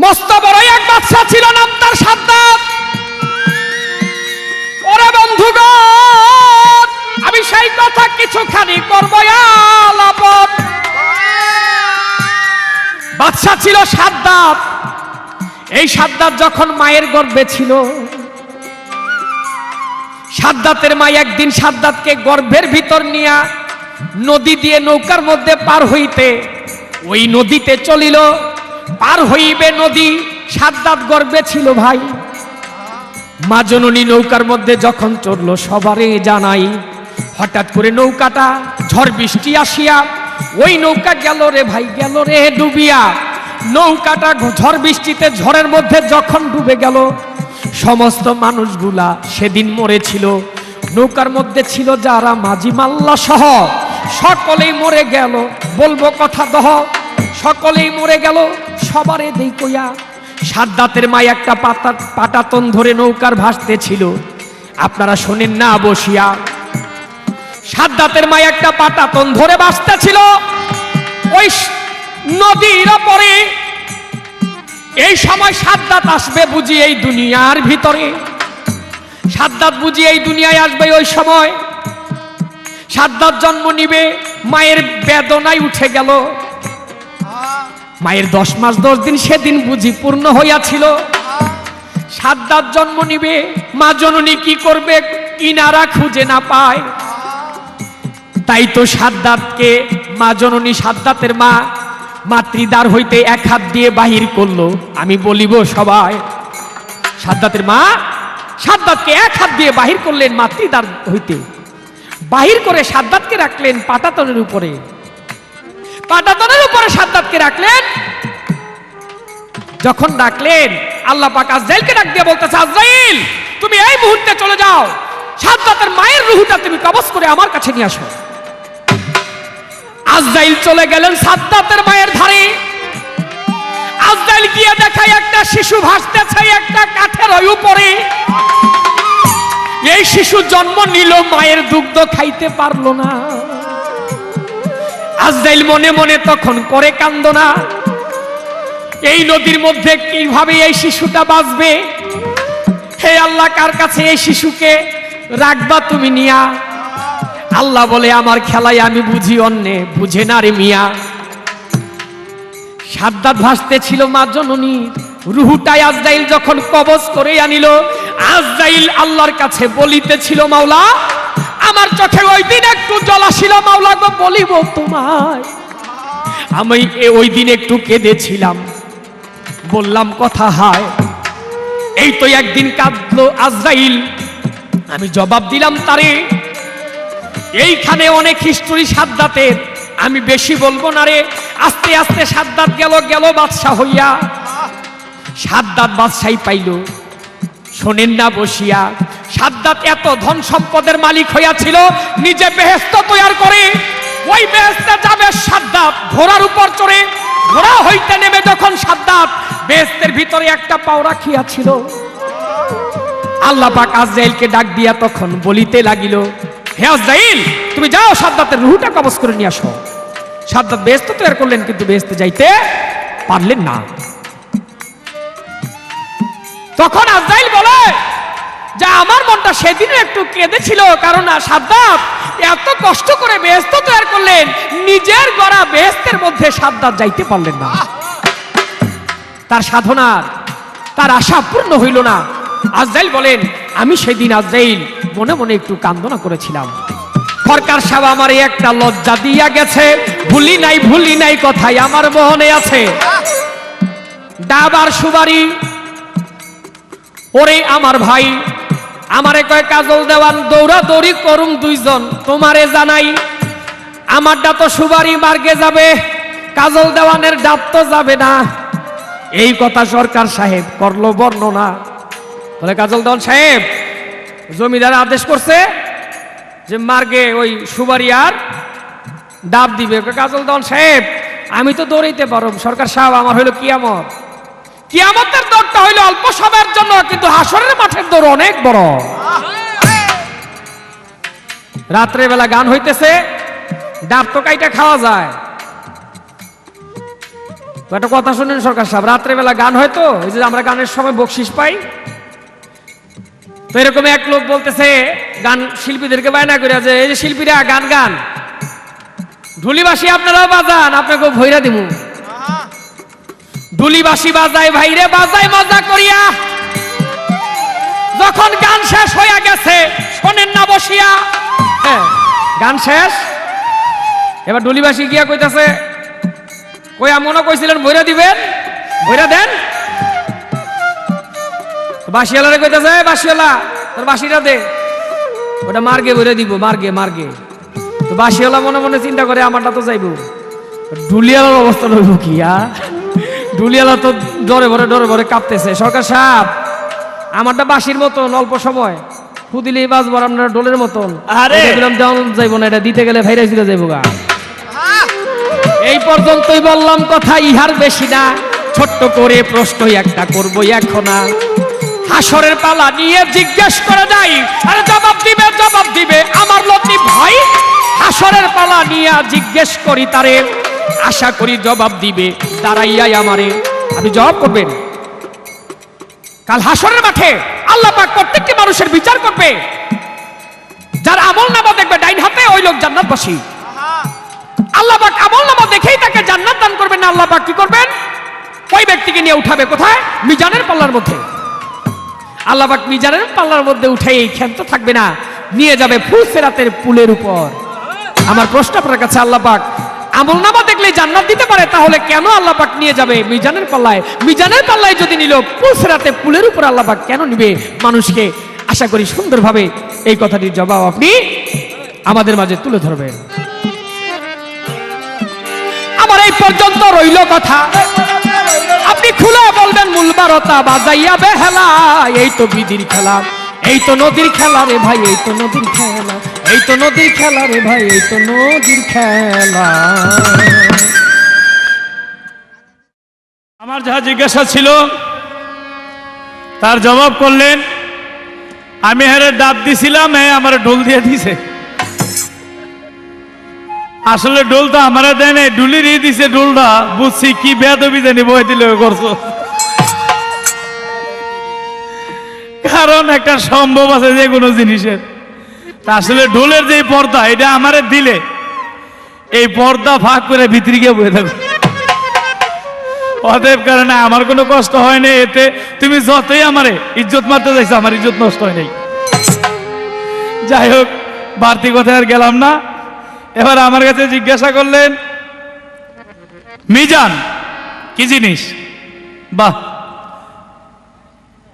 মস্ত বড় এক বাদশা ছিল, নাম তার সাদ্দাত। ওরে বন্ধুগণ, আমি সেই কথা কিছুখানি করব আলাপন। বাদশা ছিল সাদ্দাত। এই সাদ্দাত যখন মায়ের গর্ভে ছিল, সাদ্দাতের মা একদিন সাদ্দাতকে গর্ভের ভিতর নিয়া নদী দিয়ে নৌকার মধ্যে পার হইতে, ওই নদীতে চলিল। পার হইবে নদী, সাদ্দাত গর্ভে ছিল ভাই। মা জননী নৌকার মধ্যে যখন চড়লো সবারে জানাই, হঠাৎ করে নৌকাটা ঝড় বৃষ্টি আসিয়া, ওই নৌকা গেল রে ভাই, গেল রে ডুবিয়া। নৌকাটা ঝড় বৃষ্টিতে ঝড়ের মধ্যে যখন ডুবে গেল, সমস্ত মানুষগুলা সেদিন মরেছিল। নৌকার মধ্যে ছিল যারা মাঝি মাল্লা সহ, সকলেই মরে গেল। বলবো কথা দহ, সকলেই মরে গেল সবারে দেই কইয়া। সাদ্দাতের মা একটা পাটাতন ধরে নৌকার ভাসতে ছিল, আপনারা শোনেন না বসিয়া। সাদ্দাতের মা একটা পাটাতন ধরে ভাসতে ছিল ওই নদীর ওপরে। এই সময় সাদ্দাত আসবে বুঝি এই দুনিয়ার ভিতরে, সাদ্দাত বুঝি এই দুনিয়ায় আসবে। ওই সময় সাদ্দাত জন্ম নিবে, মায়ের বেদনায় উঠে গেল। মায়ের 10 মাস 10 দিন সেদিন বুঝি পূর্ণ হইয়াছিল। সাদ্দাত জন্ম নিবে, মা জননী কি করবে, কিনারা খুঁজে না পায়। তাই তো সাদ্দাতকে মা জননী, সাদ্দাতের মা মাতৃদ্বার হইতে এক হাত দিয়ে বাহির করলো। আমি বলিব সবাই, সাদ্দাতের মা সাদ্দাতকে এক হাত দিয়ে বাহির করলেন মাতৃদ্বার হইতে। বাহির করে সাদ্দাতকে রাখলেন পাটাতনের উপরে। পাটাতনের উপরে সাদ্দাতকে রাখলেন। যখন ডাকলেন, আল্লাহ পাক আজরাইলকে ডাক দিয়ে বলতেছে, আজরাইল তুমি এই মুহূর্তে চলে যাও, সাদ্দাতের মায়ের রূহটা তুমি কবজ করে আমার কাছে নিয়ে আসো। আজরাইল চলে গেলেন সাদ্দাতের মায়ের ধারে। আজরাইল গিয়ে দেখায় একটা শিশু ভাসতেছে একটা কাঠের উপরে। এই শিশু জন্ম নিল, মায়ের দুগ্ধ খাইতে পারলো না। আজরাইল মনে মনে তখন করে কান্দনা, এই নদীর মধ্যে কিভাবে এই শিশুটা বাঁচবে। হে আল্লাহ, কার কাছে এই শিশুকে রাখবা তুমি নিয়া। আল্লাহ বলে, আমার খেলায় আমি বুঝি অন্যে, বুঝে না রে মিয়া। সাদ্দাত ভাসতে ছিল মা জননীর রুহুটাই আজরাইল যখন কবজ করে আনিল, আজরাইল আল্লাহর কাছে বলিতেছিল, মাওলা আমার চোখে ওই দিন একটু জল আসিল, মাওলা গো বলিব তোমায়। আমি ওই দিন একটু কেঁদেছিলাম, বললাম কথা হায়। এই তো একদিন কাঁদলো আজরাইল, আমি জবাব দিলাম তারে। এইখানে অনেক হিস্টোরি সাদ্দাতের, আমি বেশি বলবো না রে। আস্তে আস্তে সাদ্দাত গেল, গেল বাদশা হইয়া। সাদ্দাত বাদশাই পাইল, শোনেন না বসিয়া। সাদ্দাত এত ধন সম্পদের মালিক হইয়াছিল, নিজে বেহেশত তৈয়ার করে। ওই বেহেশতে যাবে সাদ্দাত ঘোড়ার উপর চড়ে। ঘোড়া হইতে নেমে যখন সাদ্দাত বেহেশতের ভিতরে একটা পাও রাখিয়াছিল, আল্লাহ পাক আজরাইলকে ডাক দিয়া তখন বলিতে লাগিল, হে আজরাইল, তুমি যাও সাদ্দাতের রূহটা কবজ করে নিয়ে আসো। সাদ্দাত বেহেশত তৈরি করলেন, কিন্তু বেহেশতে যাইতে পারলেন না। তখন আজরাইল বলে যে আমার মনটা সেদিনও একটু কেঁদেছিল, কারণ সাদ্দাত এত কষ্ট করে বেহেশত তৈরি করলেন, নিজের গড়া বেহেশতের মধ্যে সাদ্দাত যাইতে পারলেন না। তার সাধনার, তার আশা পূর্ণ হইল না। আজরাইল বলেন, আমি সেদিন আজরাইল মনে মনে একটু কান্দনা করেছিলাম। সরকার সাহেব আমার একটা লজ্জা দিয়া গেছে, ভুলি নাই কথাই আমার মনে আছে। ডাব আর সুবারি, ওরে আমার ভাই, আমারে কয় কাজল দেওয়ান দৌড়া দৌড়ি করুম দুইজন, তোমারে জানাই আমারটা তো সুবারি মার্গে যাবে, কাজল দেওয়ানের ডাব তো যাবে না। এই কথা সরকার সাহেব করলো বর্ণনা। বলে, কাজল দেওয়ান সাহেব, জমিদার আদেশ করছে যে মার্গে ওই সুবারি আর ডাব দিবে। কাজল দেওয়ান সাহেব, আমি তো দৌড়াইতে পারো, সরকার সাহেব আমার হইলো কিয়ামত। কিয়ামতের দৌড়টা হইলো অল্প সময়ের জন্য, কিন্তু হাসরের মাঠের দৌড় অনেক বড়। রাত্রে বেলা গান হইতেছে, ডাব তো কাইটা খাওয়া যায়। তো একটা কথা শুনেন সরকার সাহেব, রাত্রে বেলা গান হয় তো, এই যে আমরা গানের সময় বকশিস পাই, তো এরকম এক লোক বলতেছে গান শিল্পীদেরকে বায়না করে যে এই যে শিল্পীরা গান গান, ঢুলিবাসী আপনারাও বাজান, আপনাকে ভৈরা দিব। ঢুলিবাসী বাজায় ভাইরে বাজায় মজা করিয়া, যখন গান শেষ হইয়া গেছে শোনেন না বসিয়া। হ্যাঁ, গান শেষ, এবার ঢুলিবাসী গিয়া কইতাছে, কইয়া মনে কইছিলেন ভৈরা দিবেন, ভৈরা দেন। বাসিওয়ালারে কইতাছে, বাসিওয়ালা তোর বাসিটা দে, ওটা মার্গে ভৈরা দিব, মার্গে মার্গে। তো বাসিওয়ালা মনে মনে চিন্তা করে আমারটা তো যাইব। ঢুলিয়ালার অবস্থা রইব কি? ঢুলিয়ালা তো ডরে ভরে কাঁপতেছে। সরকার সাহেব, আমারটা বাসির মতন, অল্প সময় খুদিলেই বাজবো, আপনার ডোলের মতন। আরে যাইব না, এটা দিতে গেলে ভাইরাস দিতে যাইব গা। এই পর্যন্তই বললাম কথা, ইহার বেশি না। ছোট্ট করে প্রশ্ন একটা করবো এখন। হাসরের পালা নিয়ে জিজ্ঞেস করে যাই, আরে জবাব দিবে আমার লতিফ ভাই। হাসরের পালা নিয়ে জিজ্ঞেস করি তারে, আশা করি জবাব দিবে দাঁড়াইয়াই আমারে। আপনি জবাব করবেন। কাল হাসরের মাঠে আল্লাহ পাক প্রত্যেকটি মানুষের বিচার করবে। যার আমল নামা দেখবে ডাইন হাতে, ওই লোক জান্নাতবাসী। আল্লাহ পাক আমল নামা দেখেই তাকে জান্নাত দান করবেন না। আল্লাহ পাক কি করবেন? ওই ব্যক্তিকে নিয়ে উঠাবে কোথায়? মিজানের পাল্লার মধ্যে। আল্লাহ পাক মিজানের পাল্লার মধ্যে উঠে এই ক্ষান্ত থাকবে না, নিয়ে যাবে ফুলসিরাতের পুলের উপর। আমার প্রশ্ন আপনার কাছে, আল্লাহ পাক আমল নামা দেখলে জান্নাত দিতে পারে, তাহলে কেন আল্লাহ পাক নিয়ে যাবে মিজানের পাল্লায়? মিজানের পাল্লায় যদি নিল, ফুলসিরাতে পুলের উপর আল্লাহ পাক কেন নিবে মানুষকে? আশা করি সুন্দরভাবে এই কথাটির জবাব আপনি আমাদের মাঝে তুলে ধরবেন। আমার এই পর্যন্ত রইল কথা, আপনি খুলে বলবেন মূল বারতা বাজাইয়া বেহেলা। এই তো বিধির খেলা, এই তো নদীর খেলা রে ভাই, এই তো নদীর খেলা, এই তো নদীর খেলা রে ভাই, এই তো নদীর খেলা। আমার যাহা জিজ্ঞাসা ছিল তার জবাব করলেন। আমি হেরে ডাব দিছিলাম, আমার ঢোল দিয়ে দিছে। আসলে ডোল তো আমার দেয় নাই, ডুলিরই দিছে ডোলটা। বুঝছি কি বেয়াদবি জানি বই দিলে করছো। কারণ একটা সম্ভব আছে যে কোনো জিনিসের। আসলে ডোলের যে পর্দা, এটা আমারে দিলে এই পর্দা ফাঁক করে ভিতরে গিয়ে বয়ে থাকো। অতএব কারণে আমার কোনো কষ্ট হয় না এতে। তুমি যতই আমারে ইজ্জত মারতে চাইছো, আমার ইজ্জত নষ্ট হয় নাই। যাই হোক, বাড়তি কথা আর গেলাম না। এবার আমার কাছে জিজ্ঞাসা করলেন, মিজান কি জিনিস? বাহ,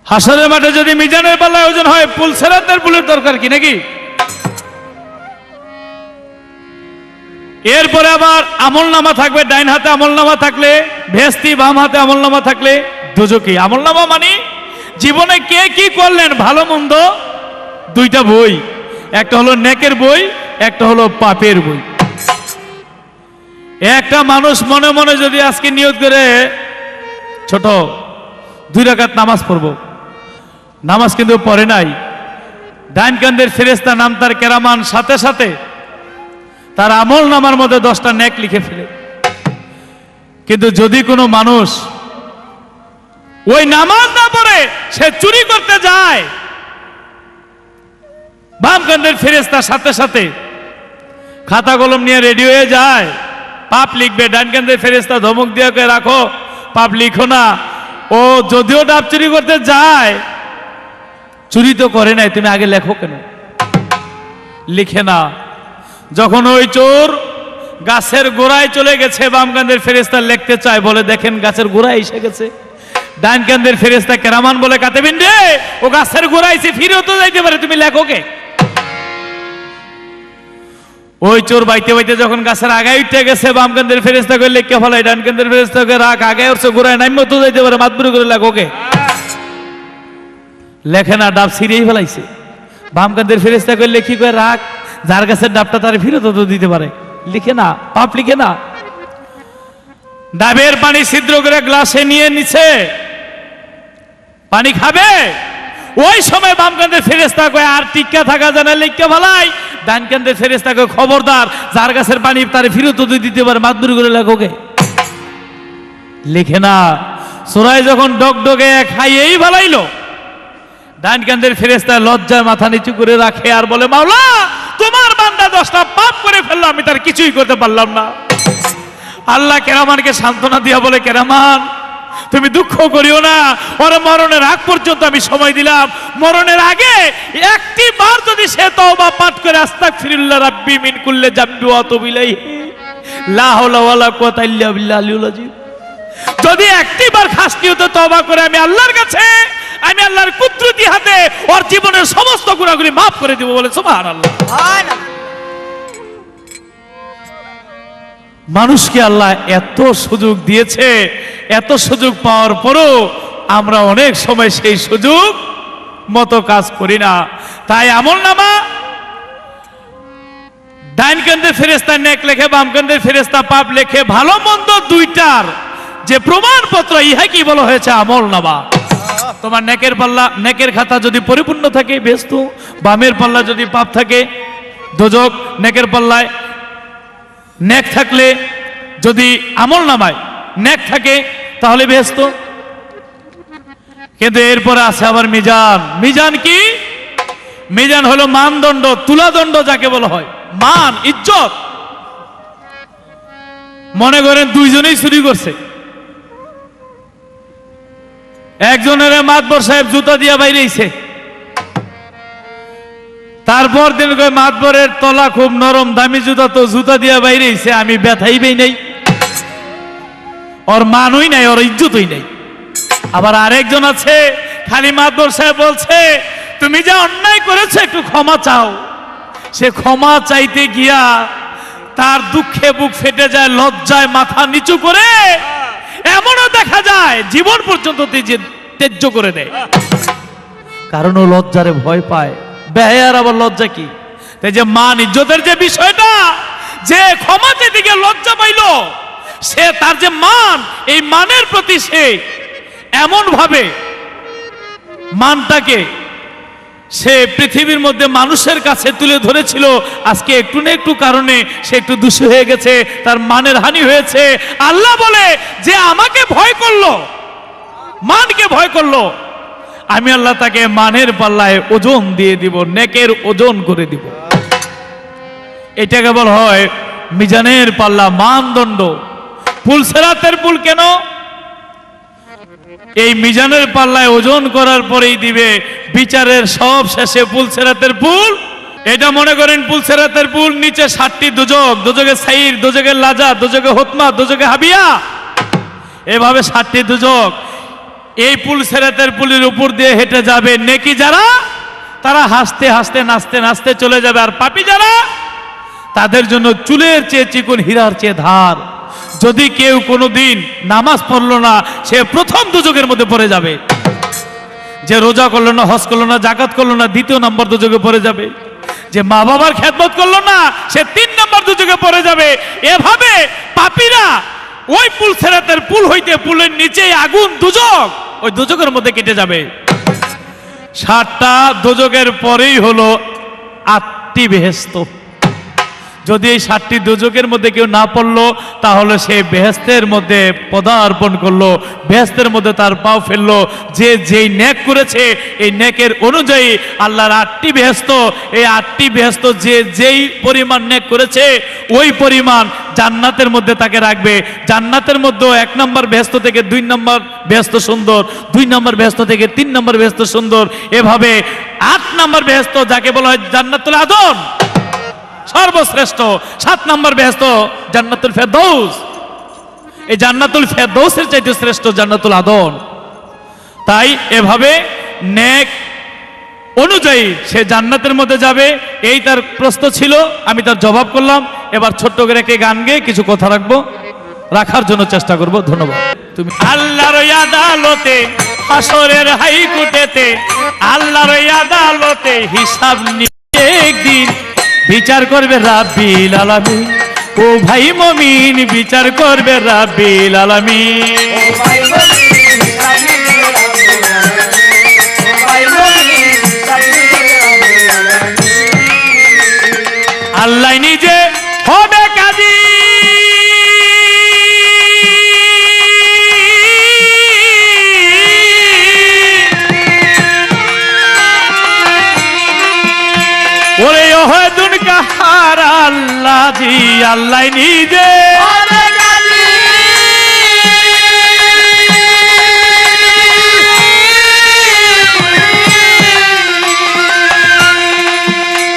হাসরের মাঠে যদি মিজানের পাল্লায় ওজন হয়, ফুলসিরাতের পুলের দরকার কি নাকি? এরপরে আবার আমল নামা থাকবে। ডাইন হাতে আমল নামা থাকলে ভেস্তি, বাম হাতে আমল নামা থাকলে দোজকি। আমল নামা মানে জীবনে কে কি করলেন, ভালো মন্দ, দুইটা বই। একটা হলো নেকের বই, একটা হলো পাপের বই। একটা মানুষ মনে মনে যদি আজকে নিয়ত করে ছোট 2 রাকাত নামাজ পড়ব, নামাজ কিন্তু পড়ে নাই। ডাইন কান্দের ফেরেশতা নাম তার কেরামান, সাথে সাথে তার আমল নামার মধ্যে 10টা নেক লিখে ফেলে। কিন্তু যদি কোনো মানুষ ওই নামাজ না পড়ে সে চুরি করতে যায়, বাম কান্দের ফেরেশতা সাথে সাথে খাতা কলম নিয়ে রেডি হয়ে যায়, পাপ লিখবে। ডান কান্দের ফেরেশতা ধমক দিয়ে কয়ে, রাখো, পাপ লিখো না। ও যদিও ডাব চুরি করতে যায়, চুরি তো করে নাই, তুমি আগে লেখো কেন? লিখে না। যখন ওই চোর গাছের গোড়ায় চলে গেছে, বাম কান্দের ফেরেশতা লিখতে চায়, বলে দেখেন গাছের গোড়ায় এসে গেছে। ডান কান্দের ফেরেশতা কেরামান বলে, কাতেবিন রে, ও গাছের গোড়ায় এসে ফিরেও তো যাইতে পারে, তুমি লেখো কে? ওই চোর বাইতে বাইতে যখন গাছের আগায় উঠে গেছে, বাম কান্দের ফেরেশতা কই লিখে ফেলাই, ডান কান্দের ফেরেশতা কই রাখ, আগে ওরছে গোড়ায় নাইমো তো যাইতে পারে, মাতবুরি করে লেখো কে? লেখে না, ডাব ছিঁড়েই ফেলাইছে। বাম কান্দের ফেরেশতা কই লিখি কই রাখ, যার গাছের ডাবটা তার ফিরত তো দিতে পারে। লিখে না, পাপ লিখে না। ডাবের পানি ছিদ্র করে গ্লাসে নিয়ে নিছে, পানি খাবে। ওই সময় বাম কান্দের ফেরেশতা কয় আর টিক্কা থাকা জানা লিখে ফেলাই। ডান কান্দের ফেরেশতা কয় খবরদার, যার গাছের পানি তার ফিরত দিতে পারে, মাতবুরি করে লেখোকে? লিখে না। সোরাই যখন ডগডগে খাইয়েই ফেলাইলো, ডান কান্দের ফেরেশতা লজ্জায় মাথা নিচু করে রাখে আর বলে, মাওলা, তোমার বান্দা 10টা পাপ করে ফেললো, আমি তার কিছুই করতে পারলাম না। আল্লাহ কেরামানকে সান্ত্বনা দিয়া বলে, কেরামান, তুমি দুঃখ করিও না, ওর মরণের আগ পর্যন্ত আমি সময় দিলাম। মরণের আগে একটি বার যদি সে তওবা পাঠ করে, আস্তাগফিরুল্লাহ রাব্বি মিন কুল্লি যামবি ওয়া আতুবু ইলাইহি, লা হাওলা ওয়ালা কুওয়াতা ইল্লা বিল্লাহিল আলিয়্যিল আযীম, যদি একটি বার খাসকিয়ত তওবা করে আমি আল্লাহর কাছে, আমি আল্লাহর কুদরতি হাতে ওর জীবনের সমস্ত গুনাহগুলি মাফ করে দেব। বলে সুবহানাল্লাহ। মানুষকে আল্লাহ এত সুযোগ দিয়েছে, এত সুযোগ পাওয়ার পরও আমরা অনেক সময় সেই সুযোগ মতো কাজ করি না। তাই আমলনামা ডাইন কান্দের ফেরেশতা নেক লেখে, বাম কান্দের ফেরেশতা পাপ লেখে। ভালো মন্দ দুইটার যে প্রমাণপত্র, ইহা কি বলা হয়েছে আমলনামা। তোমার নেকের পাল্লা, নেকের খাতা যদি পরিপূর্ণ থাকে বেহেশত, বামের পাল্লা যদি পাপ থাকে দোজক। নেকের পাল্লায় নেক থাকলে, যদি আমলনামায় নেক থাকে তাহলে বেহেশত। কিন্তু এরপরে আছে আবার মিজান। মিজান কি? মিজান হলো মানদণ্ড, তুলাদণ্ড যাকে বলা হয়, মান, ইজ্জত। মনে করেন দুইজনেই চুরি করছে, একজনের মাতবর সাহেব জুতা দিয়া বাইরেছে, তারপর দিন কয় মাতবরের তলা খুব নরম, দামি জুতা, তো জুতা দিয়া বাইরেছে, আমি ব্যথাইবেই নাই, ওর মানই নাই, ওর ইজ্জতই নাই। আবার আরেকজন আছে, খালি মাতবর সাহেব বলছে তুমি যা অন্যায় করেছো একটু ক্ষমা চাও, সে ক্ষমা চাইতে গিয়া তার দুঃখে বুক ফেটে যায়, লজ্জায় মাথা নিচু করে, এমনও দেখা যায় জীবন পর্যন্ত ত্যায্য করে দেয়, কারণ ও লজ্জারে ভয় পায়। বেহায়ার আবার লজ্জা কি? তাই যে মান ইজ্জতের যে বিষয়টা, যে ক্ষমা চাইতে গিয়ে লজ্জা পাইল, সে তার যে মান, এই মানের প্রতি সে এমন ভাবে মানটাকে সে পৃথিবীর মধ্যে মানুষের কাছে তুলে ধরেছিল, আজকে একটু না একটু কারণে সে একটু দোষী হয়ে গেছে, তার মানের হানি হয়েছে। আল্লাহ বলে যে আমাকে ভয় করলো, মানকে ভয় করলো, আমি আল্লাহ তাকে মানের পাল্লায় ওজন দিয়ে দিব, নেকের ওজন করে দিব। এটাকে বলা হয় মিজানের পাল্লা, মানদণ্ড। পুলসেরাতের পুল কেন? এই মিজানের পাল্লায় ওজন করার পরেই দিবে বিচারের সব শেষে পুলসেরাতের পুল। এটা মনে করেন পুলসেরাতের পুল, নিচে 7টি দোজক, দোজকে সাইর, দোজকে লাজা, দোজকে হতমা, দোজকে হাবিয়া, এভাবে 7টি দোজক। এই পুলসেরাতের পুলের উপর দিয়ে হেঁটে যাবে নেকি যারা, তারা হাসতে হাসতে নাচতে নাচতে চলে যাবে, আর পাপী যারা, তাদের জন্য চুলের চেয়ে চিকন, হীরার চেয়ে ধার। যদি কেউ কোনোদিন নামাজ পড়লো না, সে প্রথম দুযোগের মধ্যে পড়ে যাবে। যে রোজা করলো না, হজ করলো না, জাকাত করলো না, 2 নম্বর দুযোগে পড়ে যাবে। যে মা বাবার খেদমত করলো না, সে 3 নম্বর দুযোগে পড়ে যাবে। এভাবে পাপীরা ওই পুলসেরাতের পুল হইতে পুলের নিচে আগুন দুযোগ, ওই দুযোগের মধ্যে কেটে যাবে। 7টা দোজকের পরেই হলো 8টি বেহেশত। যদি এই 7টি দোজকের মধ্যে কেউ না পড়লো তাহলে সে বেহেশতের মধ্যে পদার্পণ করলো, বেহেশতের মধ্যে তার পাও ফেললো। যে যেই নেক করেছে এই নেকের অনুযায়ী আল্লাহর 8টি বেহেশত, এই 8টি বেহেশত যে যেই পরিমাণ নেক করেছে ওই পরিমাণ জান্নাতের মধ্যে তাকে রাখবে। জান্নাতের মধ্যে 1 নম্বর বেহেশত থেকে 2 নম্বর বেহেশত সুন্দর, 2 নম্বর বেহেশত থেকে 3 নম্বর বেহেশত সুন্দর, এভাবে 8 নম্বর বেহেশত যাকে বলা হয় জান্নাতুল আদন সর্বশ্রেষ্ঠ। 7 নম্বর বেহেশত জান্নাতুল ফেরদৌস। এই জান্নাতুল ফেরদৌসের চাইতে শ্রেষ্ঠ জান্নাতুল আদন। তাই এভাবে নেক অনুযায়ী সে জান্নাতের মধ্যে যাবে, এই তার প্রশ্ন ছিল, আমি তার জবাব করলাম। এবার ছোট্ট করে একটি গান গেয়ে কিছু কথা রাখার জন্য চেষ্টা করব। ধন্যবাদ। তুমি আল্লাহর আদালতে হাসরের হাইকোর্টেতে আল্লাহর আদালতে হিসাব নিয়ে একদিন বিচার করবে রাব্বিল আলামিন। ও ভাই মুমিন বিচার করবে রাব্বিল আলামিন। আল্লাহ নিজে হবে কাজী, ওরে ওহদুন কাহার আল্লাহ জি, আল্লাহ নিজে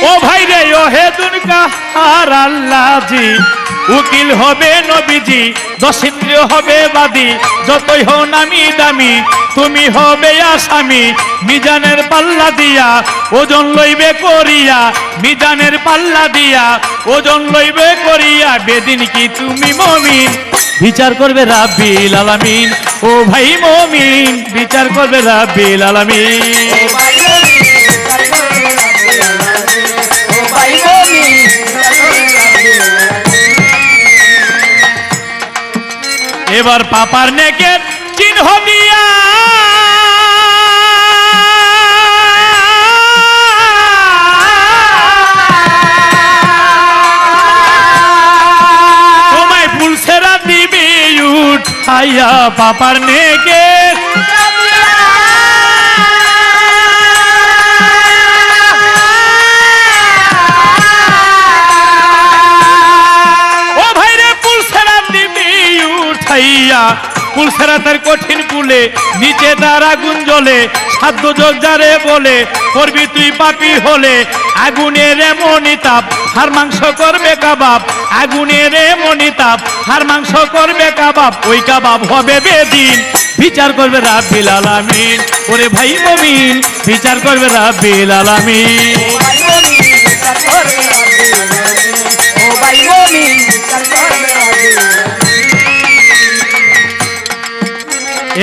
ও ভাই রে ওহেদুন কাহার আল্লাহ জি, উকিল হবে নবীজি, 10 ইন্দ্রিয় হবে বাদী, যতই হও নামি দামি তুমি হবে আসামি। মিজানের পাল্লা দিয়া ওজন লইবে করিয়া, মিজানের পাল্লা দিয়া ওজন লইবে করিয়া, বেদিন কি তুমি মুমিন বিচার করবে রাব্বিল আলামিন। ও ভাই মুমিন বিচার করবে রাব্বিল আলামিন। এবার পাপার নেকের চিহ্ন দিয়া তোমায় পুলসেরা দিবে উঠাইয়া, পাপার নেকের পুলসেরাতের কঠিন কুলে নিচে তার আগুন জ্বলে, সাধ্য যোগ যারে বলে করবি তুই পাপী হলে, আগুনের এমনই তাপ হার মাংস করবে কাবাব, আগুনের এমনই তাপ হার মাংস করবে কাবাব, ওই কাবাব হবে বেদিন বিচার করবে রাব্বিল আলামিন। ওরে ভাই মুমিন বিচার করবে রাব্বিল আলামিন।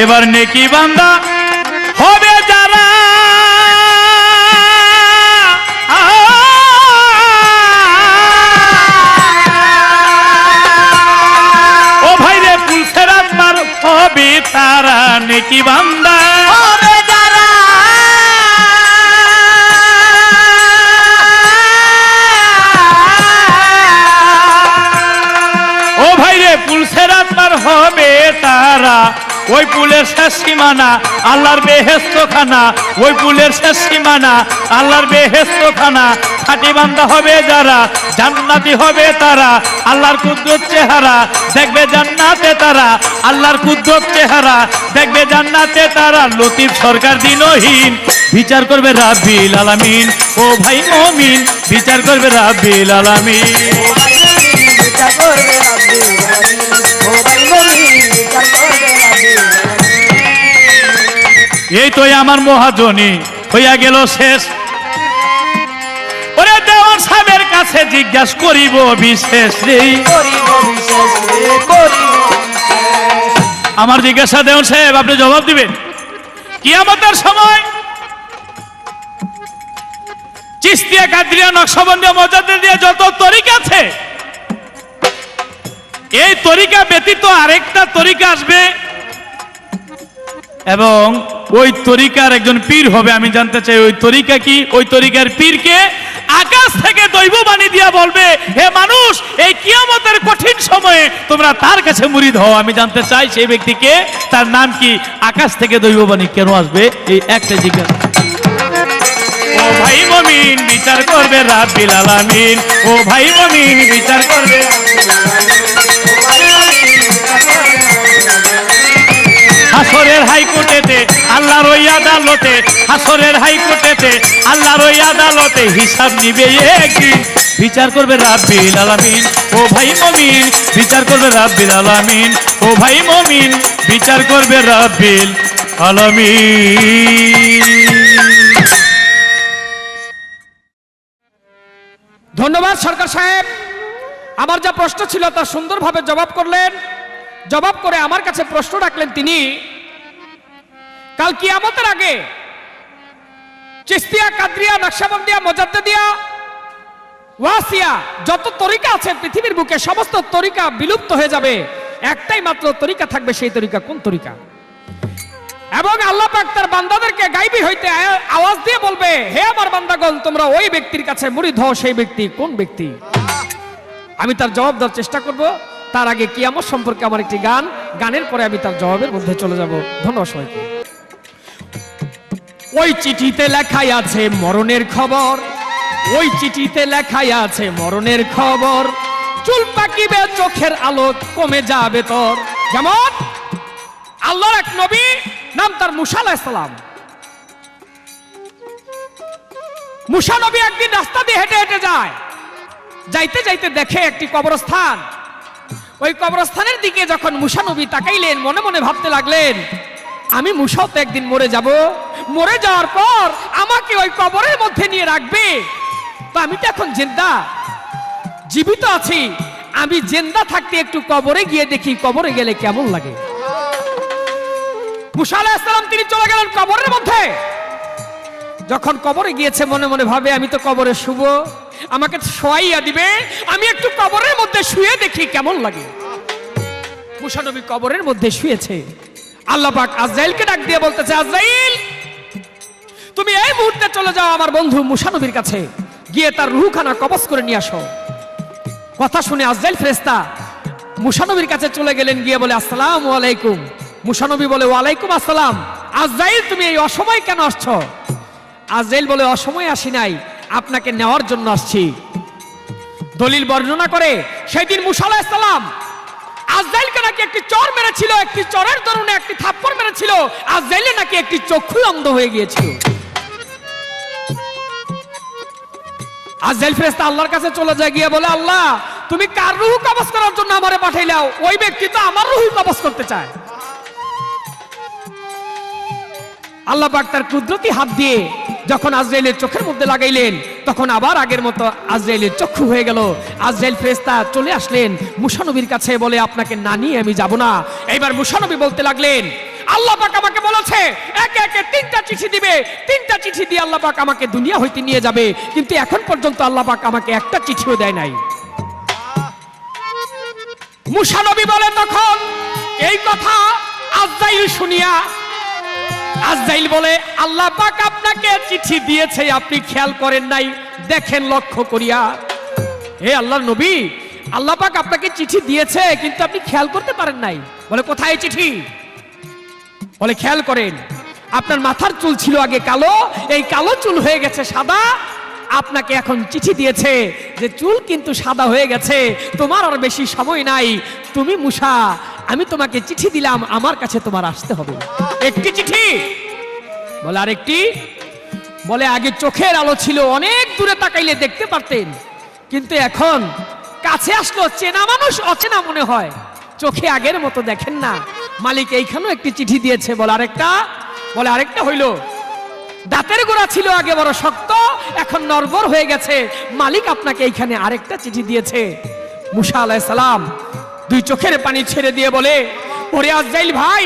এবার নেকি বান্দা হবে যারা, ও ভাই রে পুলসেরাত পার হবে তারা, নেকি বান্দা হবে যারা, ও ভাই রে পুলসেরাত পার হবে তারা, ওই পুলের শেষ সীমানা আল্লাহর বেহেশত খানা, ওই পুলের শেষ সীমানা আল্লাহর বেহেশত খানা। খাঁটি বান্দা হবে যারা জান্নাতি হবে তারা, আল্লাহর কুদরত চেহারা দেখবে জান্নাতে তারা, আল্লাহর কুদরত চেহারা দেখবে জান্নাতে তারা। লতিফ সরকার দিনহীন বিচার করবে রাব্বিল আলামিন। ও ভাই মুমিন বিচার করবে রাব্বিল আলামিন। এই তো আমার মহাজনী হইয়া গেল শেষ। ওরে দেওয়ান সাহেবের কাছে জিজ্ঞাসা করিব বিশেষ রে, আমার জিজ্ঞাসা দেওয়ান সাহেব আপনি জবাব দিবেন। কিয়ামতের সময় চিশতিয়া, কাদরিয়া, নকশবন্দিয়া, মুজাদ্দিদিয়া যত তরিকা আছে, এই তরিকা ব্যতীত আরেকটা তরিকা আসবে এবং ওই তরিকার একজন পীর হবে। আমি জানতে চাই ওই তরিকা কি, ওই তরিকার পীরকে? আকাশ থেকে দৈববাণী দিয়া বলবে, হে মানুষ, এই কিয়ামতের কঠিন সময়ে তোমরা তার কাছে মুরিদ হও। আমি জানতে চাই সেই ব্যক্তিকে, তার নাম কি? আকাশ থেকে দৈববাণী কেন আসবে? এই একটা জিজ্ঞাসা। ও ভাই মুমিন, বিচার করবে রাব্বিল আলামিন। ও ভাই মুমিন, বিচার করবে হাসরের হাইকোর্টেতে, আল্লাহর ওই আদালতে, হাসরের হাইকোর্টেতে, আল্লাহর ওই আদালতে হিসাব নিবে একদিন। বিচার করবে রাব্বিল আলামিন। ও ভাই মুমিন, বিচার করবে রাব্বিল আলামিন। ও ভাই মুমিন, বিচার করবে রাব্বিল আলামিন। ধন্যবাদ সরকার সাহেব, আমার যা প্রশ্ন ছিল তা সুন্দরভাবে জবাব করলেন। জবাব করে আমার কাছে প্রশ্ন রাখলেন তিনি, কাল কিয়ামতের আগে চিশতিয়া, কাদরিয়া, নকশবন্দিয়া, মুজাদ্দিদিয়া, ওয়াসিয়া যত তরিকা আছে পৃথিবীর বুকে, সমস্ত তরিকা বিলুপ্ত হয়ে যাবে। একটাই মাত্র তরিকা থাকবে। সেই তরিকা কোন তরিকা? এবং আল্লাহ পাক তার বান্দাদেরকে গায়বী হইতে আওয়াজ দিয়ে বলবে, হে আমার বান্দাগণ, তোমরা ওই ব্যক্তির কাছে মুরিদ হও। সেই ব্যক্তি কোন ব্যক্তি? আমি তার জবাব দেওয়ার চেষ্টা করব। তার আগে কিয়ামত সম্পর্কে আমার একটি গান, গানের পরে আমি তার জবাবের মধ্যে চলে যাব। ধন্যবাদ সবাইকে। ওই চিঠিতে লেখাই আছে মরণের খবর, ওই চিঠিতে লেখাই আছে মরণের খবর। চুল পাকিবে, চোখের আলো কমে যাবে তোর। যেমন আল্লাহর এক নবী, নাম তার মুসা আলাইহিস সালাম। মুসা নবী একদিন রাস্তা দিয়ে হেঁটে হেঁটে যায়, যাইতে যাইতে দেখে একটি কবরস্থান। ওই কবরস্থানের দিকে যখন মুসা নবী তাকাইলেন, মনে মনে ভাবতে লাগলেন, আমি মুসাও তো একদিন মরে যাব, মরে যাওয়ার পর আমাকে ওই কবরের মধ্যে নিয়ে রাখবে। তো আমি তো এখন জিন্দা, জীবিত আছি, আমি জিন্দা থাকতে একটু কবরে গিয়ে দেখি কবরে গেলে কেমন লাগে। মুসা আলাইহিস সালাম তিনি চলে গেলেন কবরের মধ্যে। যখন কবরে গিয়েছে, মনে মনে ভাবে, আমি তো কবরে শুব, আমাকে শোয়াইয়া দিবে, আমি একটু কবরের মধ্যে শুয়ে দেখি কেমন লাগে। মুসা নবী কবরের মধ্যে শুয়েছে। আল্লাহ পাক আজরাইলকে ডাক দিয়ে বলতেছে, আজরাইল, তুমি এই মুহূর্তে চলে যাও আমার বন্ধু মুসা নবীর কাছে, গিয়ে তার রূহখানা কবজ করে নিয়ে আসো। কথা শুনে আজরাইল ফেরেশতা মুসা নবীর কাছে চলে গেলেন, গিয়ে বলে, আসসালামু আলাইকুম। মুসা নবী বলে, ওয়ালাইকুম আসসালাম। আজরাইল, তুমি এই অসময়ে কেন আসছো? আজরাইল বলে, অসময়ে আসি নাই, আপনাকে নেওয়ার জন্য আসছি। দলিল বর্ণনা করে, সেদিন মুসা আলাইহিস সালাম আজরাইলকে নাকি একটি চর মেরেছিল, একটি চরের দরুনে একটি থাপ্পড় মেরেছিল। আজরাইলে নাকি একটি চক্ষু অন্ধ হয়ে গিয়েছিল। আজরাইল ফেরেশতা আল্লাহর কাছে চলে যায়, গিয়ে বলে, আল্লাহ, তুমি কার রূহ কবজ করার জন্য আমারে পাঠাইলাও? ওই ব্যক্তি তো আমার রূহ কবজ করতে চায়। আল্লাহ পাক তার কুদরতি হাত দিয়ে যখন আজরাইলের চোখের মধ্যে লাগাইলেন, তখন আবার আগের মতো আজরাইলের চক্ষু হয়ে গেল। আজরাইল ফেরেশতা চলে আসলেন মুসা নবীর কাছে, বলে, আপনাকে না নিয়ে আমি যাব না। এইবার মুসা নবী বলতে লাগলেন, আল্লাহ পাক আমাকে বলেছে একে একে 3টা চিঠি দিবে, 3টা চিঠি দিয়ে আল্লাহ পাক আমাকে দুনিয়া হইতে নিয়ে যাবে, কিন্তু এখন পর্যন্ত আল্লাহ পাক আমাকে একটা চিঠিও দেয় নাই। মুসা নবী বলে, তখন এই কথা আজরাইল শুনিয়া, আজরাইল বলে, আল্লাহ পাক আপনাকে চিঠি দিয়েছে, আপনি খেয়াল করেন নাই, দেখেন লক্ষ্য করিয়া। হে আল্লাহর নবী, আল্লাহ পাক আপনাকে চিঠি দিয়েছে, কিন্তু আপনি খেয়াল করতে পারেন নাই। বলে, কোথায় চিঠি? বলে, খেয়াল করেন, আপনার মাথার চুল ছিল আগে কালো, এই কালো চুল হয়ে গেছে সাদা। আপনাকে এখন চিঠি দিয়েছে যে চুল কিন্তু সাদা হয়ে গেছে, তোমার আর বেশি সময় নাই। তুমি মুসা, আমি তোমাকে চিঠি দিলাম, আমার কাছে তোমার আসতে হবে। একটি চিঠি? বলে, আরেকটি? বলে, আগে চোখের আলো ছিল, অনেক দূরে তাকাইলে দেখতে পারতেন, কিন্তু এখন কাছে আসলো চেনা মানুষ অচেনা মনে হয়, চোখে আগের মতো দেখেন না। মালিক এইখানেও একটি চিঠি দিয়েছে। বলে, আরেকটা? বলে, আরেকটা হইল, দাঁতের গোড়া ছিল আগে বড় শক্ত, এখন নরবর হয়ে গেছে, মালিক আপনাকে এইখানে আরেকটা চিঠি দিয়েছে। মুসা আলাইহিস সালাম 2 চোখের পানি ছেড়ে দিয়ে বলে, ওরে আজরাইল ভাই,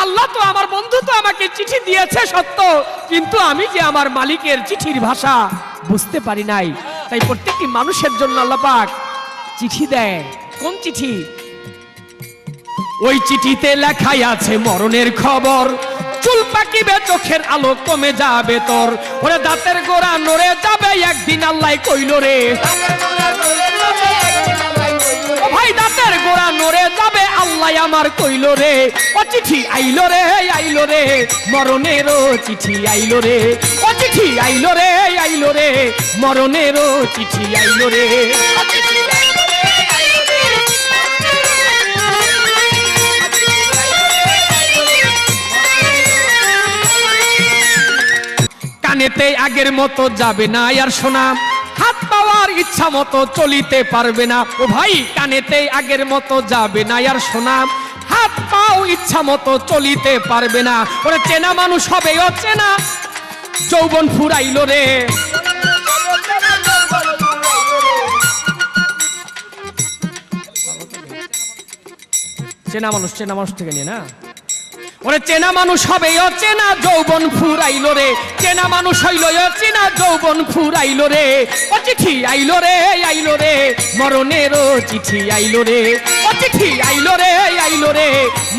আল্লাহ তো, আমার বন্ধু তো আমাকে চিঠি দিয়েছে সত্য, কিন্তু আমি যে আমার মালিকের চিঠির ভাষা বুঝতে পারি নাই। তাই প্রত্যেকটি মানুষের জন্য আল্লাহ পাক চিঠি দেয়। কোন চিঠি? ওই চিঠিতে লেখাই আছে মরণের খবর। চুল পাকিবে, চোখের আলো কমে যাবে তোর, ওরে দাঁতের গোড়া নড়ে যাবে একদিন আল্লাহ কইল রে। ও ভাই দাঁতের গোড়া নড়ে যাবে আল্লাহ আমার কইল রে। ও চিঠি আইলো রে, আইলো রে, মরণেরও চিঠি আইলো রে। ও চিঠি আইলো রে, আইলো রে, মরণেরও চিঠি আইলো রে। কানেতে আগের মতো যাবে না আর শোনা, হাত পাওয়ার ইচ্ছা মতো চলিতে পারবে না। ও ভাই কানেতে আগের মতো যাবে না আর শোনা, হাত পাও ইচ্ছা মতো চলিতে পারবে না। ওরে চেনা মানুষ হবে অচেনা, যৌবন ফুরাইলো রে। চেনা মানুষ থেকে নিয়ে না, ওরে চেনা মানুষ হবে অচেনা, যৌবন ফুরাইলো রে। চেনা মানুষ হইল অচেনা, যৌবন ফুরাইলো রে। ও চিঠি আইলো রে, আইলো রে, মরণেরও চিঠি আইলো রে। ও চিঠি আইলো রে, আইলো রে,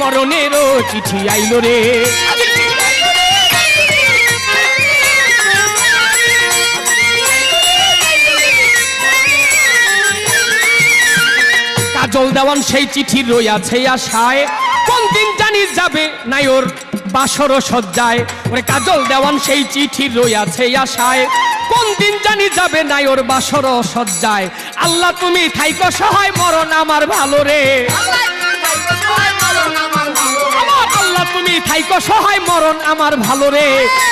মরণেরও চিঠি আইলো রে। কাজল দেওয়ান সেই চিঠি রইয়াছে আশায়, কোন দিন জানি যাবে নাই ওর বাসর সজ্জায়। ওরে কাজল দেওয়ান সেই চিঠি রইয়াছে আশায়, কোন দিন জানি যাবে নাই ওর বাসর সজ্জায়। আল্লাহ তুমি থাইকো সহায়, মরণ আমার ভালো রে। আল্লাহ তুমি থাইকো সহায়, মরণ আমার ভালো রে।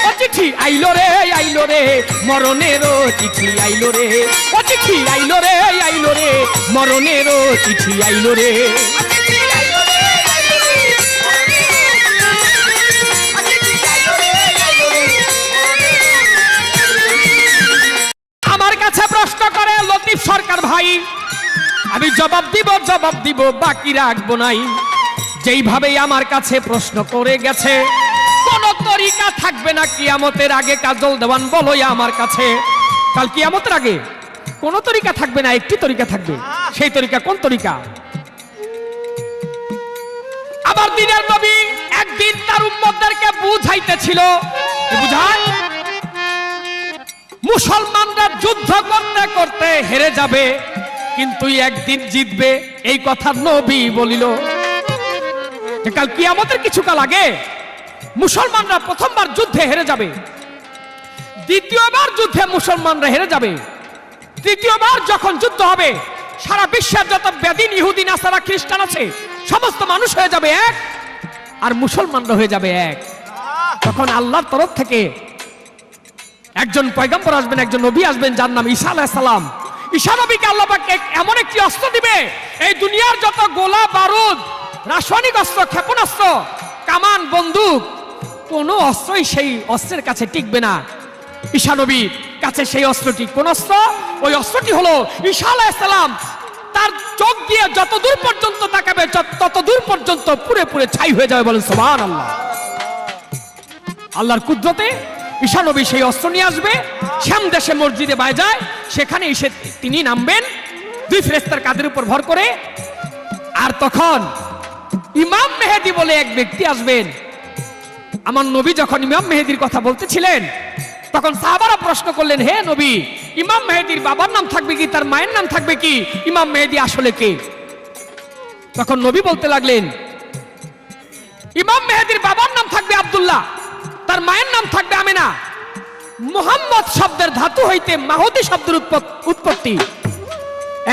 ও চিঠি আইলো রে, আইলো রে, মরণেরও চিঠি আইলো রে। ও চিঠি আইলো রে, আইলো রে, মরণেরও চিঠি আইলো রে। আমার কাছে প্রশ্ন করে লতিফ সরকার ভাই, আমি জবাব দিব বাকি রাখবো নাই। যেইভাবেই আমার কাছে প্রশ্ন করে গেছে, কোন তরিকা থাকবে না কিয়ামতের আগে। কাজল দেওয়ান বলো আমার কাছে, কাল কিয়ামতের আগে কোন তরিকা থাকবে না, একটি তরিকা থাকবে। সেই তরিকা কোন তরিকা? আবার দিনের নবী একদিন তার উম্মতদেরকে বুঝাইতেছিল, বুঝায় মুসলমানরা যুদ্ধ করতে করতে হেরে যাবে, কিন্তু একদিন জিতবে, এই কথা নবী বলিল। যে কাল কিয়ামতের কিছুকাল আগে মুসলমানরা প্রথমবার যুদ্ধে হেরে যাবে, দ্বিতীয়বার যুদ্ধে মুসলমানরা হেরে যাবে, তৃতীয়বার যখন যুদ্ধ হবে সারা বিশ্বের যত বেদিন, ইহুদি, নাসারা, খ্রিস্টান আছে সমস্ত মানুষ হয়ে যাবে এক, আর মুসলমানরা হয়ে যাবে এক। তখন আল্লাহর তরফ থেকে একজন পয়গম্বর আসবেন, একজন নবী আসবেন, যার নাম ঈসা আলাইহিস সালাম। ঈসা নবীকে আল্লাহ পাক এমন একটি অস্ত্র দিবে, এই দুনিয়ার যত গোলা বারুদ, রাসায়নিক অস্ত্র, ক্ষেপণাস্ত্র, কামান, বন্দুক, কোন অস্ত্রই সেই অস্ত্রের কাছে টিকবে না। ঈসা নবীর কাছে সেই অস্ত্রটি কোন অস্ত্র? ওই অস্ত্রটি হলো ঈসা আলাইহিস সালাম। তার চোখ দিয়ে যত দূর পর্যন্ত তাকাবে তত দূর পর্যন্ত পুরে পুরে ছাই হয়ে যাবে। বলেন সুবহানাল্লাহ। আল্লাহর কুদরতে ঈসা নবী সেই অস্ত্র নিয়ে আসবে, শ্যাম দেশে মসজিদে বায়জায়, সেখানে এসে তিনি নামবেন দুই ফেরেশতার কাঁধের উপর ভর করে। আর তখন ইমাম মেহেদী বলে এক ব্যক্তি আসবেন। আমার নবী যখন ইমাম মেহেদীর কথা বলতেছিলেন, তখন সাহাবারা প্রশ্ন করলেন, হে নবী, ইমাম মেহেদীর বাবার নাম থাকবে কি, তার মায়ের নাম থাকবে কি, ইমাম মেহেদী আসলে কে? তখন নবী বলতে লাগলেন, ইমাম মেহেদীর বাবার নাম থাকবে আব্দুল্লাহ, তার মায়ের নাম থাকবে আমেনা। মুহাম্মদ শব্দের ধাতু হইতে মাহদী শব্দের উৎপত্তি।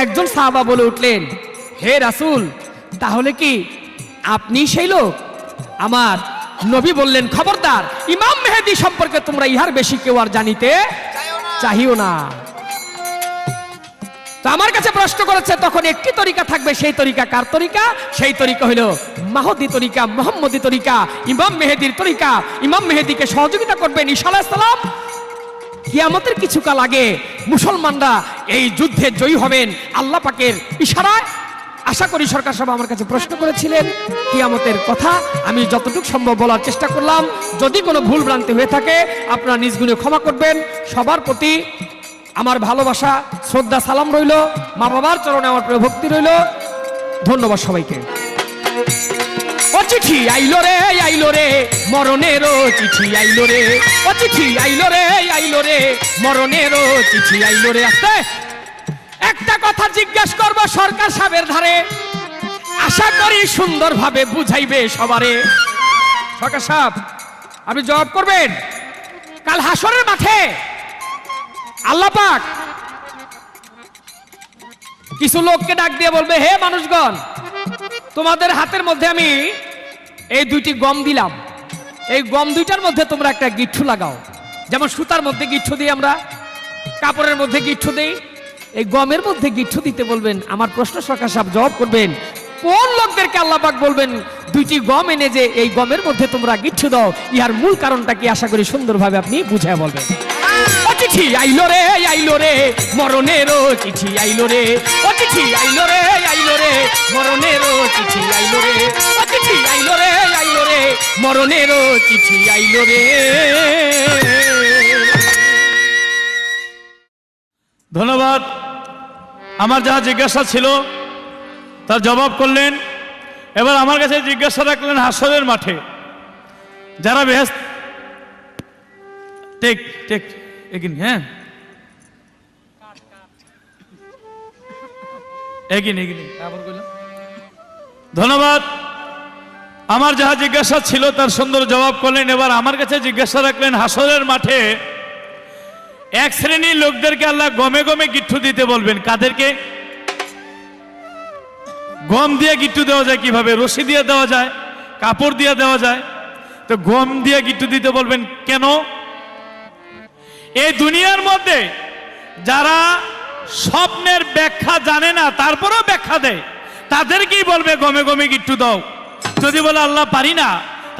একজন সাহাবা বলে উঠলেন, হে রাসূল, তাহলে কি আপনি সেই লোক? আমার নবী বললেন, খবরদার, ইমাম মেহেদী সম্পর্কে তোমরা ইহার বেশি কেউ আর জানিতে চাহিও না। তো আমার কাছে প্রশ্ন করেছে, তখন একটি তরিকা থাকবে, সেই তরিকা কার তরিকা? সেই তরিকা হলো মাহদী তরিকা, মুহাম্মদী তরিকা, ইমাম মেহেদীর তরিকা। ইমাম মেহেদীকে সহযোগিতা করবেন ঈসা আলাইহিস সালাম। কিয়ামতের কিছুকাল আগে মুসলমানরা এই যুদ্ধে জয়ী হবেন আল্লাহ পাকের ইশারায়। আশা করি সরকার সাহেব আমার কাছে প্রশ্ন করেছিলেন কিয়ামতের কথা, আমি যতটুকু সম্ভব বলার চেষ্টা করলাম। যদি কোনো ভুল ভ্রান্তি হয়ে থাকে আপনারা নিজ গুণে ক্ষমা করবেন। সবার প্রতি আমার ভালোবাসা, শ্রদ্ধা, সালাম রইল। মা বাবার চরণে আমার প্রিয় ভক্তি রইল। ধন্যবাদ সবাইকে। ও চিঠি আইলো রে মরণেরও চিঠি আইলো রে, ও চিঠি আইলো রে মরণেরও চিঠি আইলো রে। আস্তে একটা কথা জিজ্ঞাসা করব সরকার সাহেবের ধারে, আশা করি সুন্দরভাবে বুঝাইবে সবারে। সরকার সাহেব আপনি জবাব করবেন। কাল হাসরের মাঠে আল্লাহ পাক কিছু লোককে ডাক দিয়ে বলবে, হে মানুষগণ, তোমাদের হাতের মধ্যে আমি এই দুইটি গম দিলাম, এই গম দুইটার মধ্যে তোমরা একটা গিট্টু লাগাও। যেমন সুতার মধ্যে গিট্টু দিই আমরা, কাপড়ের মধ্যে গিট্টু দিই, এই গমের মধ্যে গিট্টু দিতে বলবেন। আমার প্রশ্ন সরকার সাহেব জবাব করবেন, কোন লোকদেরকে আল্লাহ পাক বলবেন দুইটি গম এনে যে এই গমের মধ্যে তোমরা গিট্টু দাও, ইহার মূল কারণটা কি আশা করি সুন্দরভাবে আপনি বুঝায় বলবেন। ও চিঠি আইলো রে মরণেরও চিঠি আইলো রে, ও চিঠি আইলো রে মরণেরও চিঠি আইলো রে, ও চিঠি আইলো রে মরণেরও চিঠি আইলো রে। ধন্যবাদ। আমার যা জিজ্ঞাসা ছিল তার জবাব করলেন। এবার আমার কাছে জিজ্ঞাসা রাখলেন হাসরের মাঠে যারা বেহেশত টেক টেক এগিন, হ্যাঁ এগিন এগিন। ধন্যবাদ। আমার যাহা জিজ্ঞাসা ছিল তার সুন্দর জবাব করলেন। এবার আমার কাছে জিজ্ঞাসা রাখলেন হাসরের মাঠে এক শ্রেণীর লোকদেরকে আল্লাহ গমে গমে গিট্টু দিতে বলবেন। কাদেরকে? গম দিয়ে গিট্টু দেওয়া যায় কিভাবে? রশি দিয়ে দেওয়া যায়, কাপড় দিয়ে দেওয়া যায়, তো গম দিয়ে গিট্টু দিতে বলবেন কেন? এই দুনিয়ার মধ্যে যারা স্বপ্নের ব্যাখ্যা জানে না তারপরেও ব্যাখ্যা দেয়, তাদেরকেই বলবে গমে গমে গিট্টু দাও। যদি বলে আল্লাহ পারি না,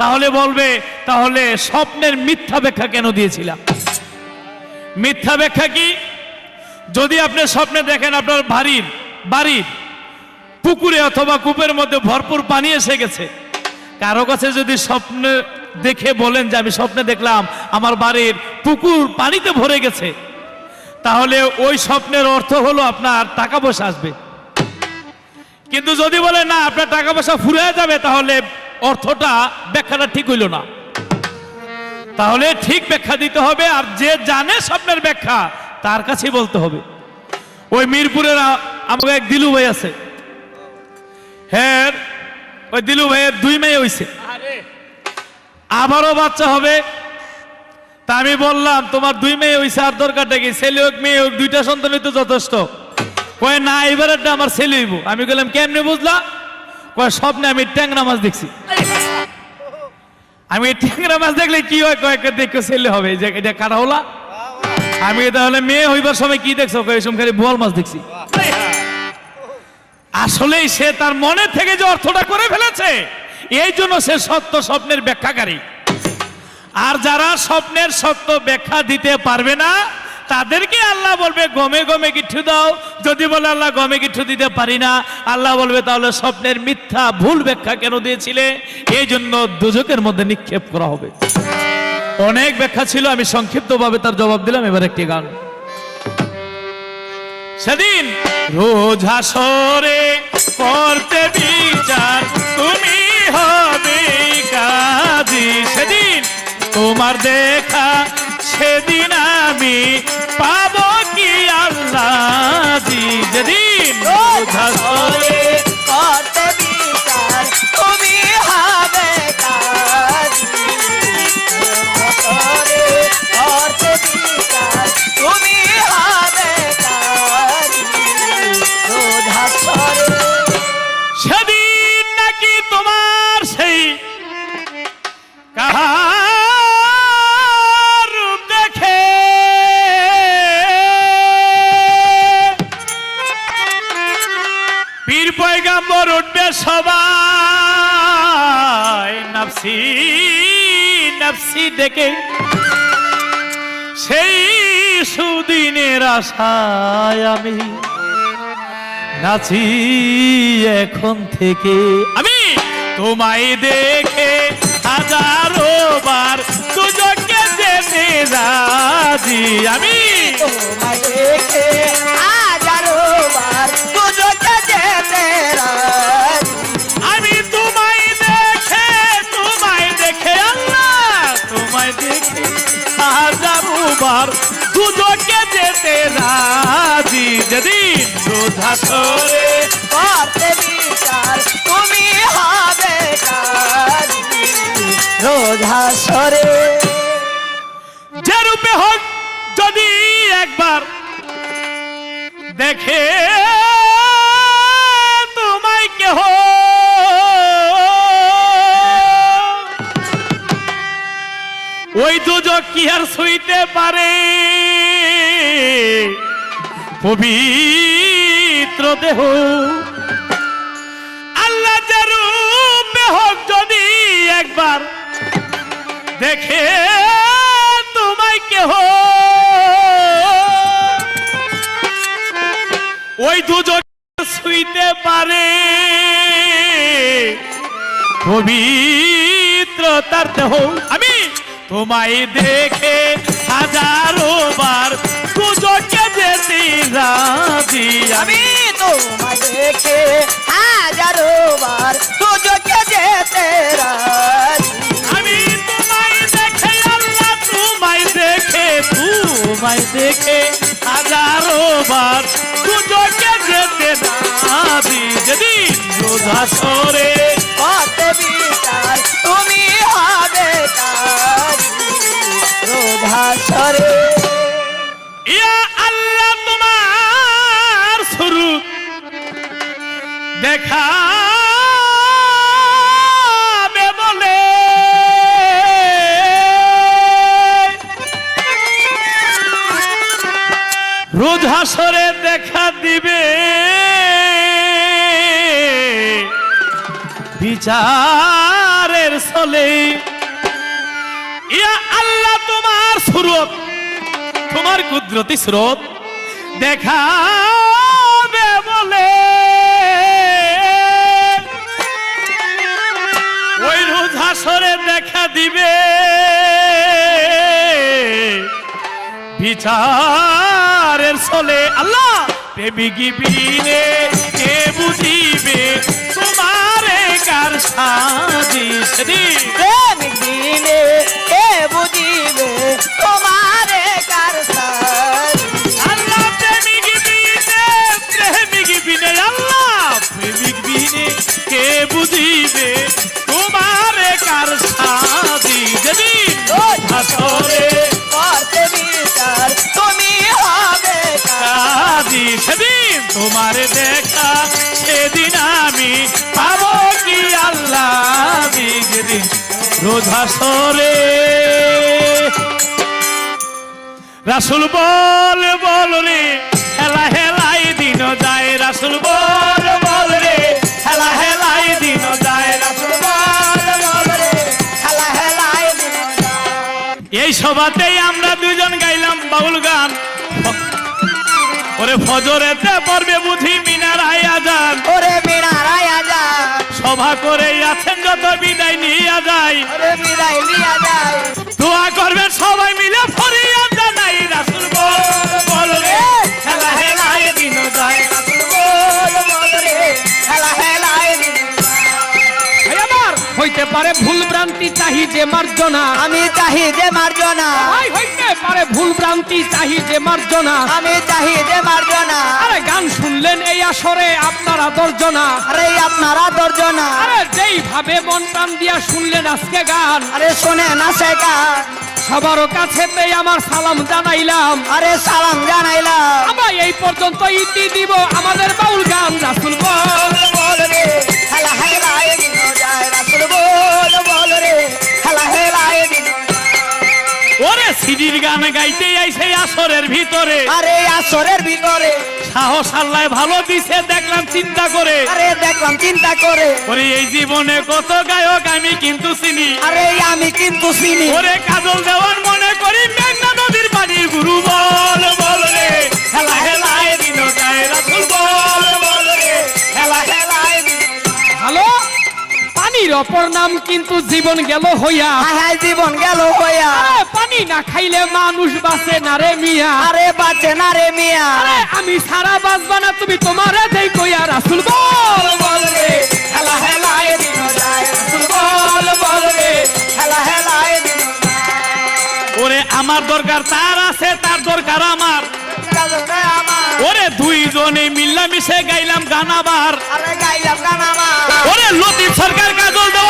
তাহলে বলবে তাহলে স্বপ্নের মিথ্যা ব্যাখ্যা কেন দিয়েছিলাম? মিথ্যা ব্যাখ্যা কি? যদি আপনি স্বপ্নে দেখেন আপনার বাড়ির পুকুরে অথবা কূপের মধ্যে ভরপুর পানি এসে গেছে, কারো কাছে যদি স্বপ্নে দেখে বলেন যে আমি স্বপ্নে দেখলাম আমার বাড়ির পুকুর পানিতে ভরে গেছে, তাহলে ওই স্বপ্নের অর্থ হলো আপনার টাকা পয়সা আসবে। কিন্তু যদি বলে না আপনার টাকা পয়সা ফুরিয়ে যাবে, তাহলে অর্থটা ব্যাখ্যাটা ঠিক হইল না। তাহলে ঠিক ব্যাখ্যা দিতে হবে, আর যে জানে স্বপ্নের ব্যাখ্যা তার কাছেই বলতে হবে। ওই মিরপুরের আমাকে এক দিলু ভাই আছে, হ্যাঁ ওই দিলু ভাইয়ের 2 মেয়ে হইছে, আবারও বাচ্চা হবে। তা আমি বললাম তোমার 2 মেয়ে হইছে আর দরকারটা কি? ছেলে হোক মেয়ে হোক, 2টা সন্তানই তো যথেষ্ট। কয় না এবারেরটা আমার ছেলে হইব। আমি বললাম কেমনে বুঝলা? কয় স্বপ্নে আমি ট্যাংরা মাছ দেখছি। আমি ট্যাংরা মাছ দেখলে কি হয়? কয়েকটা দেখে ছেলে হবে, যে এটা কাটা হলা। আমি তাহলে মেয়ে হইবার সময় কি দেখছো? কয়েকম খালি বোয়াল মাছ দেখছি। আসলেই সে তার মনে থেকে যে অর্থটা করে ফেলেছে, এই জন্য সে সত্য স্বপ্নের ব্যাখ্যাকারী। আর যারা স্বপ্নের সত্য ব্যাখ্যা দিতে পারবে না, তাদেরকে আল্লাহ বলবে গমে গমে গিট্টু দাও। যদি বলে আল্লাহ গমে গিট্টু দিতে পারি না, আল্লাহ বলবে তাহলে স্বপ্নের মিথ্যা ভুল ব্যাখ্যা কেন দিয়েছিলে? এই জন্য দোজখের মধ্যে নিক্ষেপ করা হবে। অনেক ব্যাখ্যা ছিল, আমি সংক্ষিপ্তভাবে তার জবাব দিলাম। এবার একটি গান। সেদিন রোজ হাসরে করতে বিচার, তুমি হবে কাজী। সেদিন তোমার দেখা, সেদিন আমি পাবো কি আল্লাহ জি। যেদিন রোজ হাসরে করতে বিচার, তুমি হবে কাজী। করতে বিচার, তুমি হবে কাজী। রোজ হাসরে সেদিন নাকি তোমার সেই কাহার রূপ দেখে পীর পয়গাম্বর উঠবে সবাই নাফসি নাফসি ডেকে। সেই সুদিনের আশায় আমি নাচি এখন থেকে। আমি তোমায় দেখে হাজারো বার দুজকে যেতে রাজি। আমি তোমায় দেখে হাজারো বার দুজকে যেতে রাজি। আমি তোমায় দেখে বার দুজকে যেতে রাজি যেদিন রোজ হাসরে করতে বিচার তুমি হবে কাজী রোজ হাসরে। যে রূপে হোক যদি একবার দেখে তোমায় কেহ ওই দুজক কি আর ছুঁইতে পারে পবিত্র দেহ। আল্লাহ যে রূপে হোক যদি একবার দেখে তোমায় কেহ ওই দুজন ছুঁইতে পারে পবিত্র তার দেহ। আমি তোমায় দেখে হাজারো বার দুজকে যেতে রাজি আমি তোমায় দেখে হাজারো বার দুজকে যেতে রাজি। আমি তোমায় দেখে আল্লাহ তোমায় দেখে হাজারো বার দুজকে যেতে রাজি যেদিন রোজ হাসরে করতে বিচার তুমি হবে কাজী রোজ হাসরে। ইয়া আল্লাহ তোমার স্বরূপ দেখাবে বলে রোজ হাসরে দেখা দিবে বিচারের ছলে। ইয়া আল্লাহ তোমার স্রোত তোমার কুদরতি স্রোত দেখাবে বলে ওই রোজ হাসরে দেখা দিবে বিচারের ছলে। আল্লাহ প্রেমিক বিনে কে বুঝিবে তোমারে কার সাজি সেদিন প্রেমিক দিনে কে বুঝিবে তোমারে কার সাজি। আল্লাহ প্রেমিক বিনে আল্লাহ প্রেমিক বিনে কে বুঝিবে তোমারে কার সাজি যেদিন হাসরে করতে বিচার তুমি হবে কাজী সেদিন তোমার দেখা সেদিন আমি পাবো কি আল্লাহ যেদিন রোজ হাসরে। রাসূল বল রে হেলা হেলাই দিন যায় রাসূল বল রে হেলা হেলাই দিন যায় রাসূল বল রে হেলা হেলায় দিন যায়। এই সভাতেই আমরা দুজন গাইলাম বাউল গান। ওরে ফজরেতে পড়বে বুঝি মিনারায় আজান ওরে মিনারায় আজান সভা করে আছেন যত বিদায় নিয়ে যায় ওরে বিদায় লিয়া যায়। দোয়া করবেন সবাই মিলে ফরিয়াদ জানাই রাসূল বল রে হেলা হেলায় দিন যায় বল রে হেলা হেলায় দিন যায়। ভাই আমার হইতে পারে ভুল ভ্রান্তি চাহি যে মার্জনা আমি চাহি যে মার্জনা ভাই হইতে পারে ভুল ভ্রান্তি চাহি যে মার্জনা আমি চাহি যে মার্জনা। আরে গান শুনলেন এই আসরে আপনারা দর্জনা আরে আপনারা দর্জনা আরে যেইভাবে মন প্রাণ দিয়া শুনলেন আজকে গান আরে শোনে না শেখা সবার কাছেতেই আমার সালাম জানাইলাম। আরে সালাম জানাইলাম। আমরা এই পর্যন্ত ইতি দিব আমাদের বাউল গান রাসূল বল রে হেলা হেলায় দিন যায় রাসূল বল রে হেলা হেলায় দিন যায়। ওরে সিডির গান গাইতে আইছে আসরের ভিতরে আরে আসরের ভিতরে সাহস আল্লাহ ভালো দিছে দেখলাম চিন্তা করে আরে দেখলাম চিন্তা করে ওরে এই জীবনে কত গায়ক আমি কিন্তু চিনি আরে আমি কিন্তু চিনি ওরে কাজল দেওয়ার মনে করি মেঘনা নদীর পানির গুরু বল রে হেলা হেলায় দিন যায় রাসূল বল রে হেলা হেলায় দিন হ্যালো পানির অপর নাম কিন্তু জীবন গেল হইয়া হায় জীবন গেল হইয়া আরে পানি না খাইলে মানুষ বাঁচে না রে মিয়া আরে বাঁচে না রে মিয়া আরে আমি সারা বাঁচবা না তুমি তোমারে দেই কইয়া রাসূল বল রে হেলা হেলায় দিন যায় রাসূল বল রে হেলা হেলায় দিন যায়। ওরে আমার দরকার তার আছে, তার দরকার আমার। কাজল দে আমার ওরে দুইজনে মিল্লা মিশে গাইলাম গান আবার। আরে গাইলাম গান আমার ওরে লতিফ সরকার কাজল দে